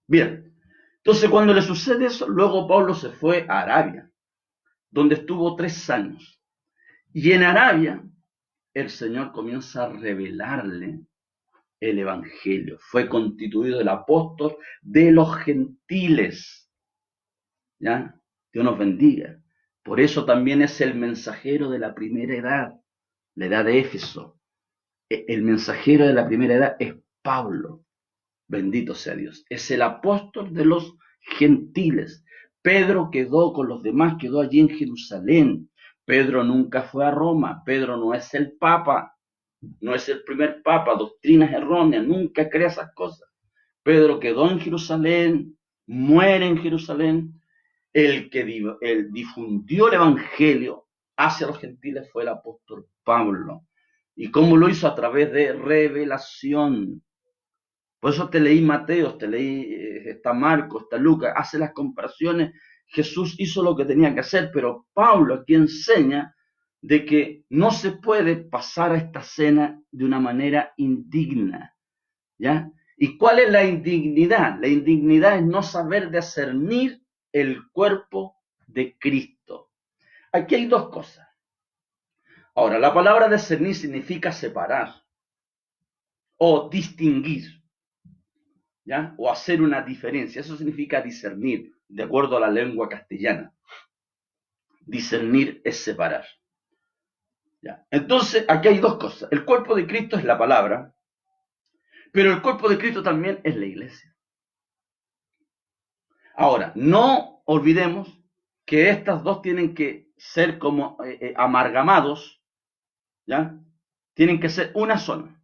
Bien, entonces cuando le sucede eso, luego Pablo se fue a Arabia, donde estuvo 3 años. Y en Arabia, el Señor comienza a revelarle el Evangelio. Fue constituido el apóstol de los gentiles. ¿Ya? Dios nos bendiga. Por eso también es el mensajero de la primera edad, la edad de Éfeso. El mensajero de la primera edad es Pablo. Bendito sea Dios. Es el apóstol de los gentiles. Pedro quedó con los demás, quedó allí en Jerusalén. Pedro nunca fue a Roma. Pedro no es el Papa. No es el primer papa, doctrinas erróneas, nunca crea esas cosas. Pedro quedó en Jerusalén, muere en Jerusalén. El que difundió el evangelio hacia los gentiles fue el apóstol Pablo. ¿Y cómo lo hizo? A través de revelación. Por eso te leí Mateo, te leí, está Marcos, está Lucas, hace las comparaciones. Jesús hizo lo que tenía que hacer, pero Pablo aquí enseña de que no se puede pasar a esta cena de una manera indigna, ¿ya? ¿Y cuál es la indignidad? La indignidad es no saber discernir el cuerpo de Cristo. Aquí hay 2 cosas. Ahora, la palabra discernir significa separar o distinguir, ¿ya? O hacer una diferencia. Eso significa discernir, de acuerdo a la lengua castellana. Discernir es separar. ¿Ya? Entonces, aquí hay 2 cosas. El cuerpo de Cristo es la palabra, pero el cuerpo de Cristo también es la iglesia. Ahora, no olvidemos que estas 2 tienen que ser como amalgamados, ¿ya? Tienen que ser una sola.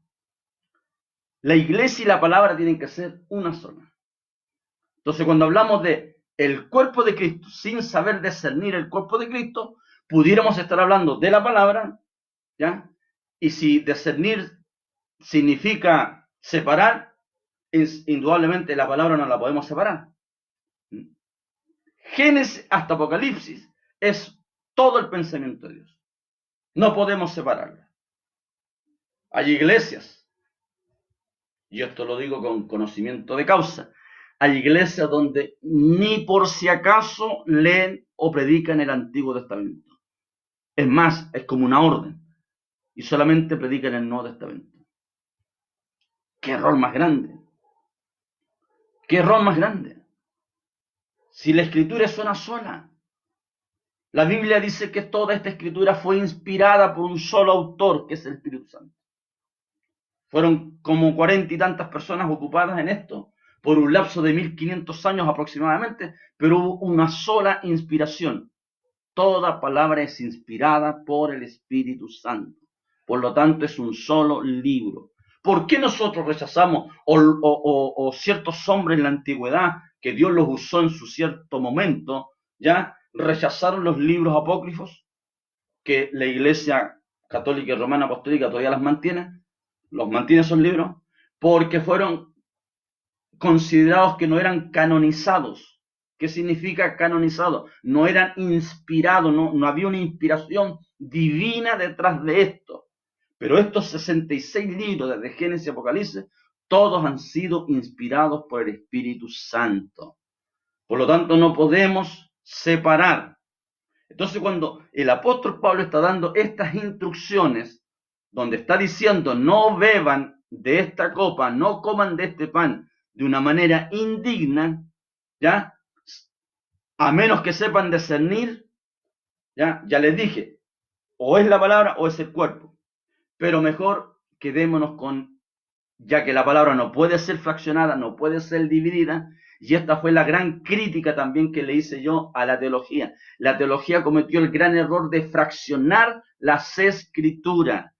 La iglesia y la palabra tienen que ser una sola. Entonces, cuando hablamos de el cuerpo de Cristo, sin saber discernir el cuerpo de Cristo, pudiéramos estar hablando de la palabra, ¿ya? Y si discernir significa separar, indudablemente la palabra no la podemos separar. Génesis hasta Apocalipsis es todo el pensamiento de Dios. No podemos separarla. Hay iglesias, y esto lo digo con conocimiento de causa, hay iglesias donde ni por si acaso leen o predican el Antiguo Testamento. Es más, es como una orden. Y solamente predican el Nuevo Testamento. ¡Qué error más grande! ¡Qué error más grande! Si la Escritura es una sola. La Biblia dice que toda esta escritura fue inspirada por un solo autor, que es el Espíritu Santo. Fueron como 40 y tantas personas ocupadas en esto, por un lapso de 1500 años aproximadamente, pero hubo una sola inspiración. Toda palabra es inspirada por el Espíritu Santo. Por lo tanto, es un solo libro. ¿Por qué nosotros rechazamos o ciertos hombres en la antigüedad, que Dios los usó en su cierto momento, ya rechazaron los libros apócrifos que la Iglesia Católica y Romana Apostólica todavía los mantiene esos libros, porque fueron considerados que no eran canonizados? ¿Qué significa canonizado? No eran inspirados, no había una inspiración divina detrás de esto. Pero estos 66 libros desde Génesis y Apocalipsis, todos han sido inspirados por el Espíritu Santo. Por lo tanto, no podemos separar. Entonces, cuando el apóstol Pablo está dando estas instrucciones, donde está diciendo, no beban de esta copa, no coman de este pan de una manera indigna, ¿ya? A menos que sepan discernir, ya les dije, o es la palabra o es el cuerpo. Pero mejor quedémonos con, ya que la palabra no puede ser fraccionada, no puede ser dividida, y esta fue la gran crítica también que le hice yo a la teología. La teología cometió el gran error de fraccionar las escrituras,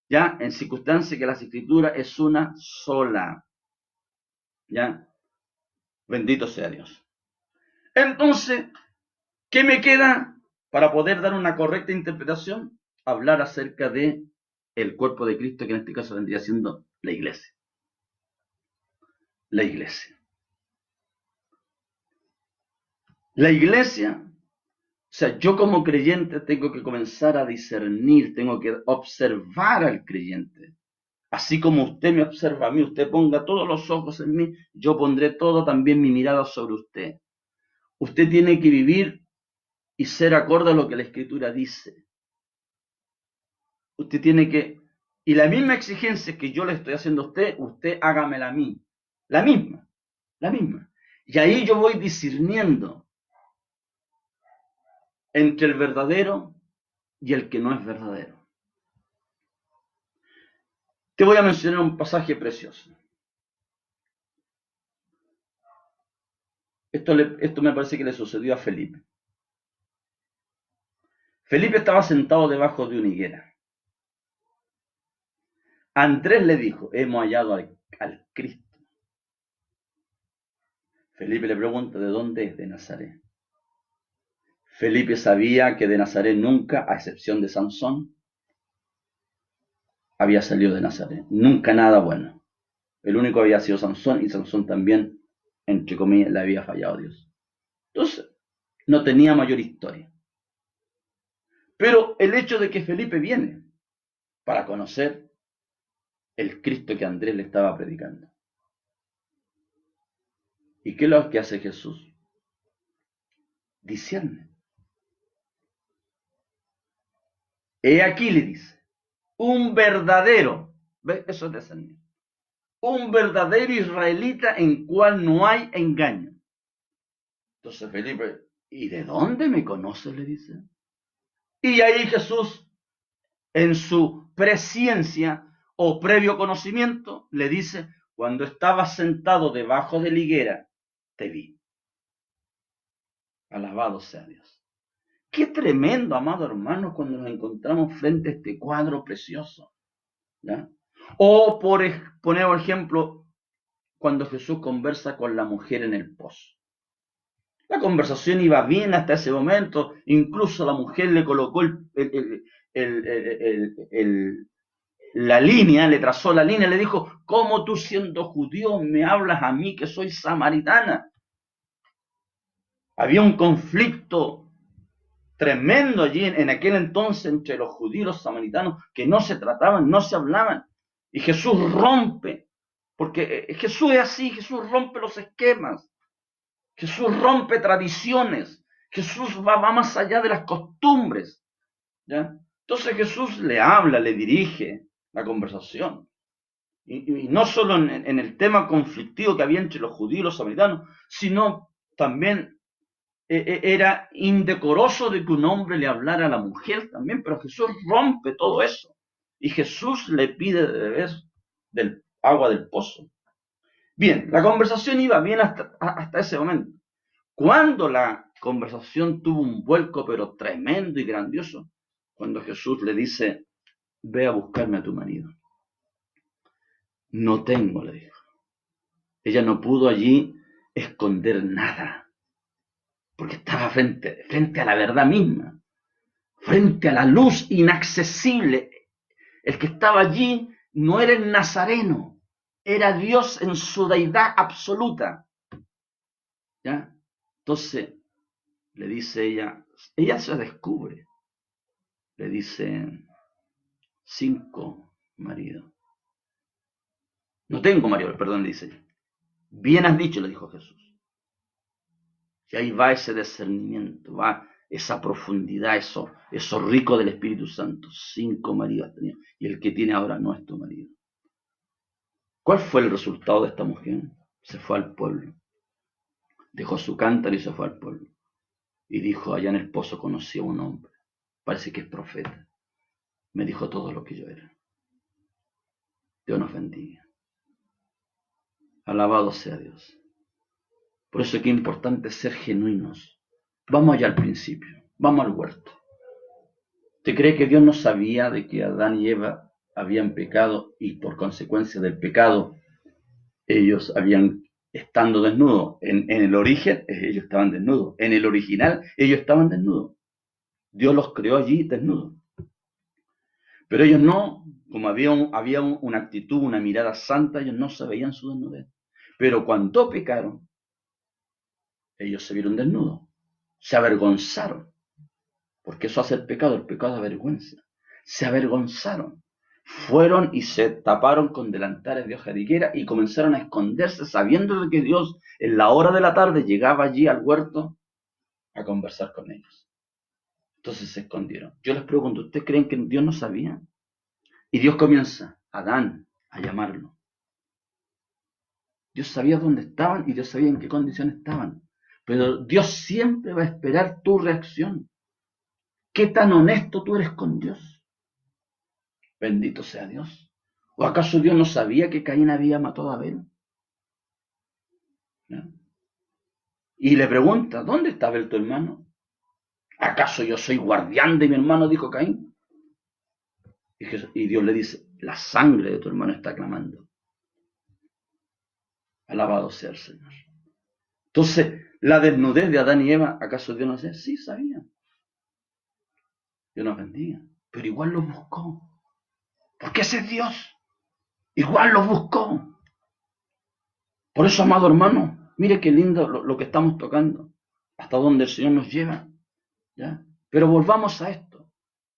ya, en circunstancia que las escrituras es una sola, ya. Bendito sea Dios. Entonces, ¿qué me queda para poder dar una correcta interpretación? Hablar acerca de el cuerpo de Cristo, que en este caso vendría siendo la iglesia. La iglesia. La iglesia, o sea, yo como creyente tengo que comenzar a discernir, tengo que observar al creyente. Así como usted me observa a mí, usted ponga todos los ojos en mí, yo pondré todo también mi mirada sobre usted. Usted tiene que vivir y ser acorde a lo que la Escritura dice. Usted tiene que, y la misma exigencia que yo le estoy haciendo a usted, usted hágamela a mí. La misma. Y ahí yo voy discerniendo entre el verdadero y el que no es verdadero. Te voy a mencionar un pasaje precioso. Esto me parece que le sucedió a Felipe. Felipe estaba sentado debajo de una higuera. Andrés le dijo, hemos hallado al Cristo. Felipe le pregunta, ¿de dónde es? De Nazaret. Felipe sabía que de Nazaret nunca, a excepción de Sansón, había salido de Nazaret. Nunca nada bueno. El único había sido Sansón, y Sansón también, entre comillas, le había fallado a Dios. Entonces, no tenía mayor historia. Pero el hecho de que Felipe viene para conocer el Cristo que Andrés le estaba predicando. ¿Y qué es lo que hace Jesús? Discierne. He aquí, le dice, un verdadero, ¿ves? Eso es discernir. Un verdadero israelita en cual no hay engaño. Entonces Felipe, ¿y de dónde me conoces? Le dice. Y ahí Jesús, en su presciencia o previo conocimiento, le dice, cuando estabas sentado debajo de la higuera, te vi. Alabado sea Dios. Qué tremendo, amado hermano, cuando nos encontramos frente a este cuadro precioso. ¿Ya? O por poner un ejemplo, cuando Jesús conversa con la mujer en el pozo. La conversación iba bien hasta ese momento, incluso la mujer le colocó la línea, le trazó la línea, le dijo, ¿cómo tú siendo judío me hablas a mí que soy samaritana? Había un conflicto tremendo allí en aquel entonces entre los judíos y los samaritanos, que no se trataban, no se hablaban. Y Jesús rompe, porque Jesús es así, Jesús rompe los esquemas, Jesús rompe tradiciones, Jesús va más allá de las costumbres, ¿ya? Entonces Jesús le habla, le dirige la conversación. Y no solo en el tema conflictivo que había entre los judíos y los samaritanos, sino también era indecoroso de que un hombre le hablara a la mujer también, pero Jesús rompe todo eso. Y Jesús le pide de beber del agua del pozo. Bien, la conversación iba bien hasta ese momento. Cuando la conversación tuvo un vuelco, pero tremendo y grandioso, cuando Jesús le dice, ve a buscarme a tu marido. No tengo, le dijo. Ella no pudo allí esconder nada, porque estaba frente a la verdad misma, frente a la luz inaccesible. El que estaba allí no era el nazareno, era Dios en su deidad absoluta. ¿Ya? Entonces, le dice ella se descubre, le dice, 5 maridos. No tengo marido, perdón, le dice ella. Bien has dicho, le dijo Jesús. Y ahí va ese discernimiento, va esa profundidad, eso rico del Espíritu Santo. 5 maridos tenía, y el que tiene ahora no es tu marido. ¿Cuál fue el resultado de esta mujer? Se fue al pueblo. Dejó su cántaro y se fue al pueblo. Y dijo, allá en el pozo conocí a un hombre. Parece que es profeta. Me dijo todo lo que yo era. Dios nos bendiga. Alabado sea Dios. Por eso es que es importante ser genuinos. Vamos allá al principio. Vamos al huerto. ¿Usted cree que Dios no sabía de que Adán y Eva habían pecado y por consecuencia del pecado ellos habían estando desnudos? En el origen ellos estaban desnudos. En el original ellos estaban desnudos. Dios los creó allí desnudos. Pero ellos no, como había una actitud, una mirada santa, ellos no se veían su desnudez. Pero cuando pecaron, ellos se vieron desnudos, se avergonzaron, porque eso hace el pecado avergüenza. Se avergonzaron, fueron y se taparon con delantales de hoja de higuera y comenzaron a esconderse sabiendo de que Dios en la hora de la tarde llegaba allí al huerto a conversar con ellos. Entonces se escondieron. Yo les pregunto, ¿ustedes creen que Dios no sabía? Y Dios comienza, Adán, a llamarlo. Dios sabía dónde estaban y Dios sabía en qué condiciones estaban. Pero Dios siempre va a esperar tu reacción. ¿Qué tan honesto tú eres con Dios? Bendito sea Dios. ¿O acaso Dios no sabía que Caín había matado a Abel? ¿No? Y le pregunta, ¿dónde está Abel tu hermano? ¿Acaso yo soy guardián de mi hermano? Dijo Caín. Y Dios le dice, la sangre de tu hermano está clamando. Alabado sea el Señor. Entonces, la desnudez de Adán y Eva, ¿acaso Dios no sabía? Sí, sabía. Dios nos bendiga. Pero igual los buscó. Porque ese es Dios. Igual los buscó. Por eso, amado hermano, mire qué lindo lo que estamos tocando. Hasta donde el Señor nos lleva. ¿Ya? Pero volvamos a esto.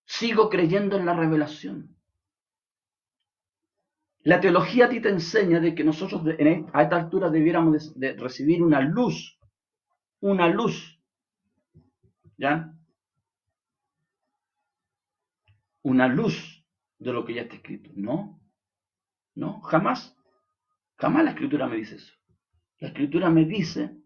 Sigo creyendo en la revelación. La teología a ti te enseña de que nosotros a esta altura debiéramos de recibir una luz. Una luz. ¿Ya? Una luz de lo que ya está escrito. No, no, jamás. Jamás la Escritura me dice eso. La Escritura me dice,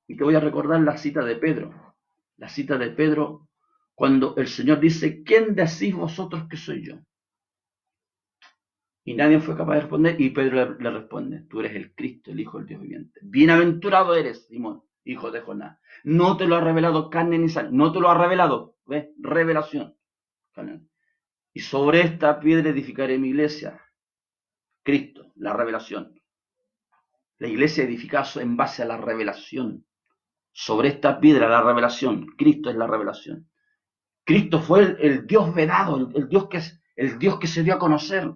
y te voy a recordar la cita de Pedro. La cita de Pedro cuando el Señor dice, ¿quién decís vosotros que soy yo? Y nadie fue capaz de responder, y Pedro le responde, tú eres el Cristo, el Hijo del Dios viviente. Bienaventurado eres, Simón, hijo de Jonás. No te lo ha revelado carne ni sangre, no te lo ha revelado, ¿ves? Revelación. Y sobre esta piedra edificaré mi iglesia. Cristo, la revelación. La iglesia edificada en base a la revelación. Sobre esta piedra, la revelación. Cristo es la revelación. Cristo fue el Dios vedado, el Dios que se dio a conocer.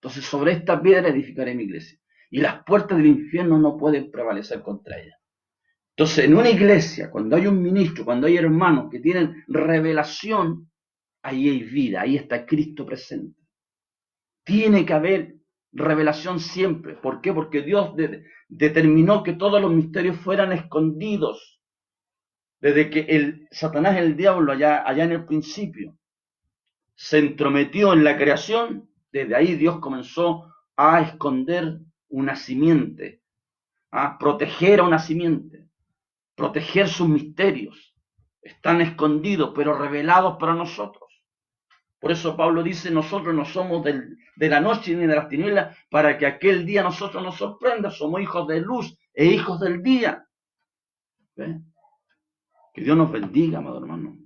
Entonces, sobre esta piedra edificaré mi iglesia. Y las puertas del infierno no pueden prevalecer contra ella. Entonces, en una iglesia, cuando hay un ministro, cuando hay hermanos que tienen revelación, ahí hay vida, ahí está Cristo presente. Tiene que haber revelación siempre. ¿Por qué? Porque Dios determinó que todos los misterios fueran escondidos. Desde que Satanás, el diablo, allá en el principio, se entrometió en la creación, desde ahí Dios comenzó a esconder una simiente, a proteger a una simiente. proteger sus misterios. Están escondidos, pero revelados para nosotros. Por eso Pablo dice, nosotros no somos de la noche ni de las tinieblas, para que aquel día nosotros nos sorprenda. Somos hijos de luz e hijos del día. ¿Ve? Que Dios nos bendiga, amado hermano.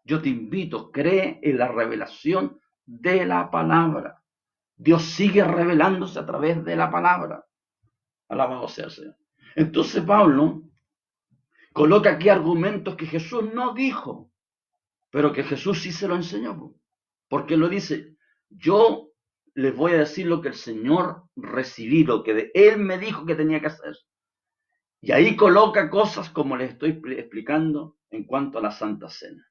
Yo te invito, cree en la revelación de la palabra. Dios sigue revelándose a través de la palabra. Alabado sea el Señor. Entonces Pablo coloca aquí argumentos que Jesús no dijo, pero que Jesús sí se lo enseñó. Porque lo dice, yo les voy a decir lo que el Señor recibí, lo que Él me dijo que tenía que hacer. Y ahí coloca cosas como les estoy explicando en cuanto a la Santa Cena.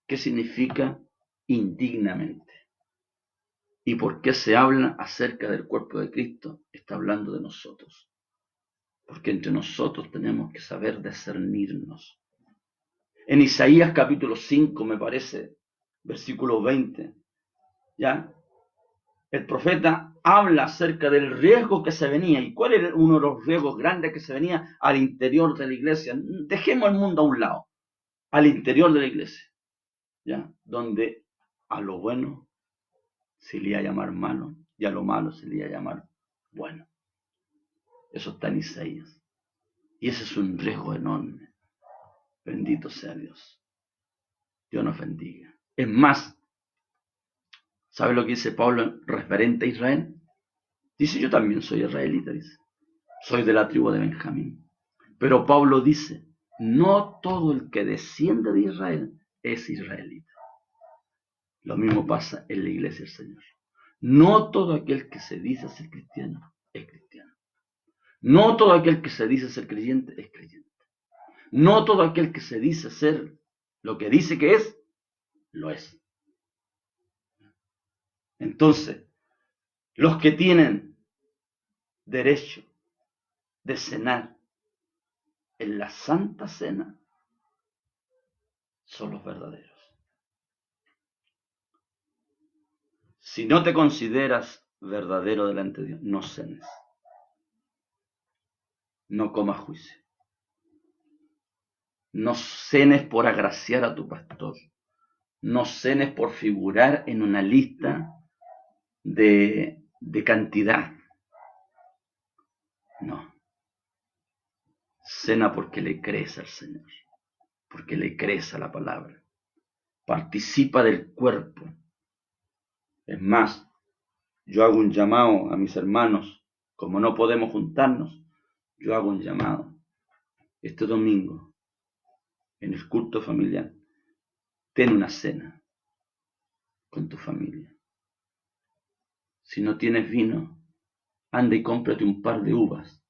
¿Qué significa indignamente? ¿Y por qué se habla acerca del cuerpo de Cristo? Está hablando de nosotros. Porque entre nosotros tenemos que saber discernirnos. En Isaías capítulo 5, me parece, versículo 20, ¿ya? El profeta habla acerca del riesgo que se venía. ¿Y cuál era uno de los riesgos grandes que se venía al interior de la iglesia? Dejemos el mundo a un lado, al interior de la iglesia, ¿ya? Donde a lo bueno se le iba a llamar malo y a lo malo se le iba a llamar bueno. Eso está en Isaías. Y ese es un riesgo enorme. Bendito sea Dios. Dios nos bendiga. Es más, ¿sabe lo que dice Pablo referente a Israel? Dice, yo también soy israelita, dice. Soy de la tribu de Benjamín. Pero Pablo dice, no todo el que desciende de Israel es israelita. Lo mismo pasa en la iglesia del Señor. No todo aquel que se dice ser cristiano es cristiano. No todo aquel que se dice ser creyente es creyente. No todo aquel que se dice ser lo que dice que es, lo es. Entonces, los que tienen derecho de cenar en la Santa Cena son los verdaderos. Si no te consideras verdadero delante de Dios, no cenes. No comas juicio. No cenes por agraciar a tu pastor. No cenes por figurar en una lista de cantidad. No. Cena porque le crees al Señor. Porque le crees a la palabra. Participa del cuerpo. Es más, yo hago un llamado a mis hermanos, como no podemos juntarnos, yo hago un llamado. Este domingo, en el culto familiar, ten una cena con tu familia. Si no tienes vino, anda y cómprate un par de uvas,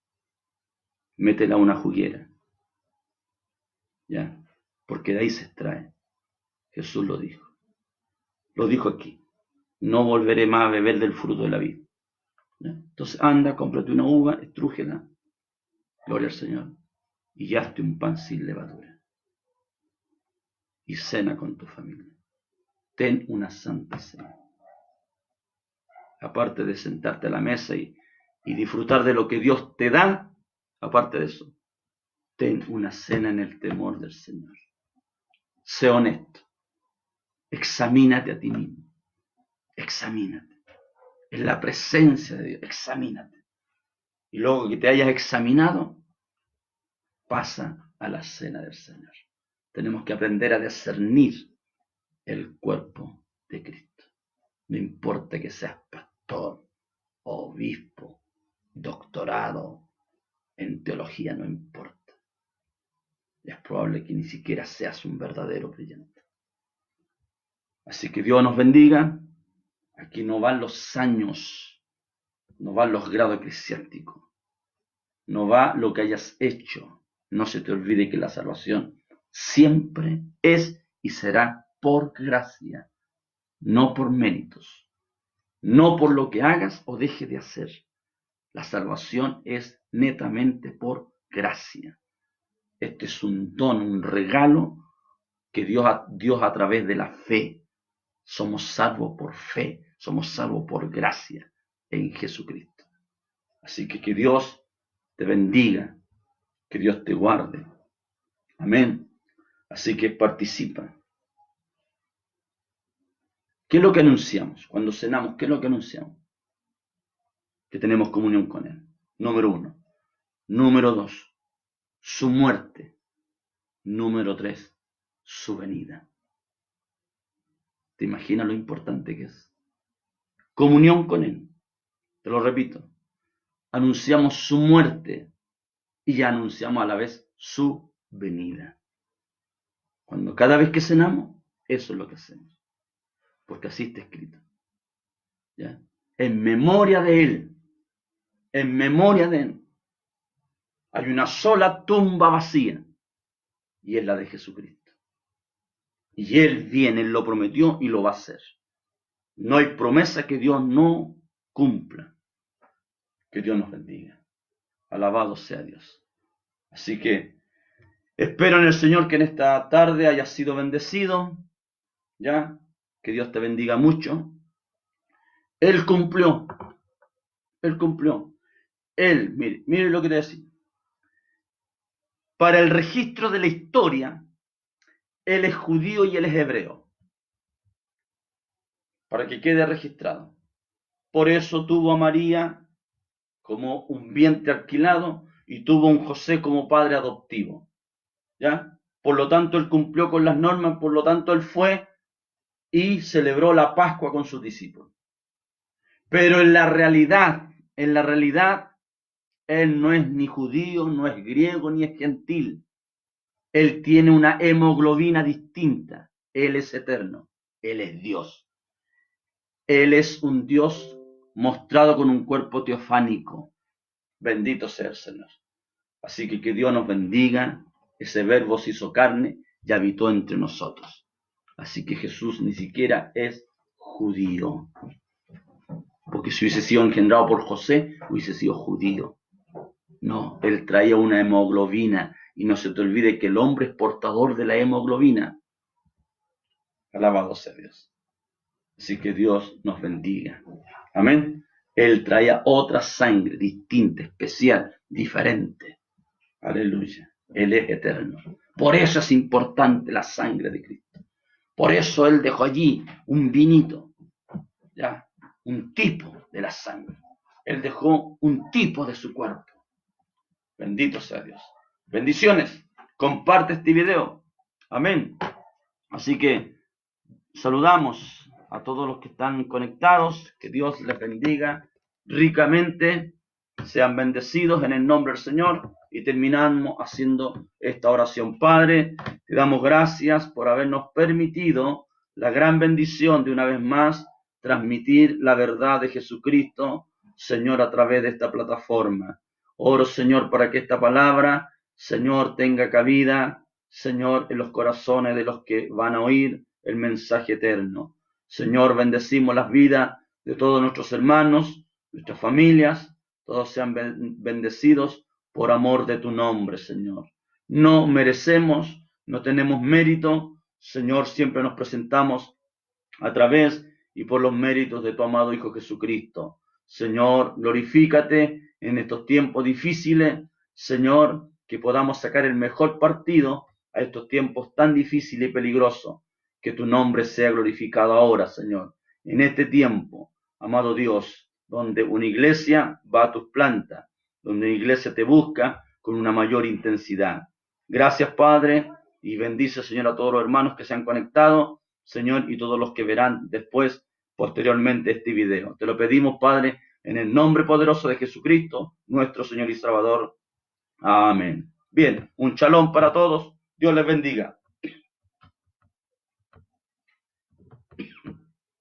métela a una juguera, ¿ya? Porque de ahí se extrae. Jesús lo dijo aquí, no volveré más a beber del fruto de la vid. ¿Ya? Entonces anda, cómprate una uva, estrújela, gloria al Señor, y hazte un pan sin levadura. Y cena con tu familia. Ten una santa cena. Aparte de sentarte a la mesa y disfrutar de lo que Dios te da, aparte de eso, ten una cena en el temor del Señor. Sé honesto. Examínate a ti mismo. Examínate. En la presencia de Dios, examínate. Y luego que te hayas examinado, pasa a la cena del Señor. Tenemos que aprender a discernir el cuerpo de Cristo. No importa que seas pastor, obispo, doctorado en teología, no importa. Es probable que ni siquiera seas un verdadero creyente. Así que Dios nos bendiga. Aquí no van los años, no van los grados eclesiásticos, no va lo que hayas hecho. No se te olvide que la salvación siempre es y será por gracia, no por méritos, no por lo que hagas o dejes de hacer. La salvación es netamente por gracia. Este es un don, un regalo que Dios a través de la fe. Somos salvos por fe, somos salvos por gracia en Jesucristo. Así que Dios te bendiga, que Dios te guarde, Amén. Así que participa. ¿Qué es lo que anunciamos? Cuando cenamos, ¿qué es lo que anunciamos? Que tenemos comunión con Él. Número 1. Número 2, su muerte. Número 3, su venida. ¿Te imaginas lo importante que es? Comunión con Él. Te lo repito. Anunciamos su muerte y anunciamos a la vez su venida. Cuando cada vez que cenamos, eso es lo que hacemos. Porque así está escrito. ¿Ya? En memoria de Él. En memoria de Él. Hay una sola tumba vacía. Y es la de Jesucristo. Y Él viene, Él lo prometió y lo va a hacer. No hay promesa que Dios no cumpla. Que Dios nos bendiga. Alabado sea Dios. Así que espero en el Señor que en esta tarde hayas sido bendecido. ¿Ya? Que Dios te bendiga mucho. Él cumplió. Él cumplió. Él, mire lo que te decía. Para el registro de la historia, Él es judío y Él es hebreo. Para que quede registrado. Por eso tuvo a María como un vientre alquilado y tuvo a un José como padre adoptivo. ¿Ya? Por lo tanto, Él cumplió con las normas, por lo tanto, Él fue y celebró la Pascua con sus discípulos. Pero en la realidad, Él no es ni judío, no es griego, ni es gentil. Él tiene una hemoglobina distinta. Él es eterno. Él es Dios. Él es un Dios mostrado con un cuerpo teofánico. Bendito sea el Señor. Así que Dios nos bendiga. Ese verbo se hizo carne y habitó entre nosotros. Así que Jesús ni siquiera es judío. Porque si hubiese sido engendrado por José, hubiese sido judío. No, él traía una hemoglobina. Y no se te olvide que el hombre es portador de la hemoglobina. Alabado sea Dios. Así que Dios nos bendiga. Amén. Él traía otra sangre distinta, especial, diferente. Aleluya. Él es eterno. Por eso es importante la sangre de Cristo. Por eso Él dejó allí un vinito. ¿Ya? Un tipo de la sangre. Él dejó un tipo de su cuerpo. Bendito sea Dios. Bendiciones. Comparte este video. Amén. Así que saludamos a todos los que están conectados. Que Dios les bendiga ricamente. Sean bendecidos en el nombre del Señor. Y terminamos haciendo esta oración. Padre, te damos gracias por habernos permitido la gran bendición de una vez más transmitir la verdad de Jesucristo, Señor, a través de esta plataforma. Oro, Señor, para que esta palabra, Señor, tenga cabida, Señor, en los corazones de los que van a oír el mensaje eterno. Señor, bendecimos las vidas de todos nuestros hermanos, nuestras familias, todos sean bendecidos por amor de tu nombre, Señor. No merecemos, no tenemos mérito, Señor, siempre nos presentamos a través y por los méritos de tu amado Hijo Jesucristo. Señor, glorifícate en estos tiempos difíciles, Señor, que podamos sacar el mejor partido a estos tiempos tan difíciles y peligrosos. Que tu nombre sea glorificado ahora, Señor, en este tiempo, amado Dios, donde una iglesia va a tus plantas, donde una iglesia te busca con una mayor intensidad. Gracias, Padre, y bendice, Señor, a todos los hermanos que se han conectado, Señor, y todos los que verán después, posteriormente, este video. Te lo pedimos, Padre, en el nombre poderoso de Jesucristo, nuestro Señor y Salvador. Amén. Bien, un shalom para todos. Dios les bendiga.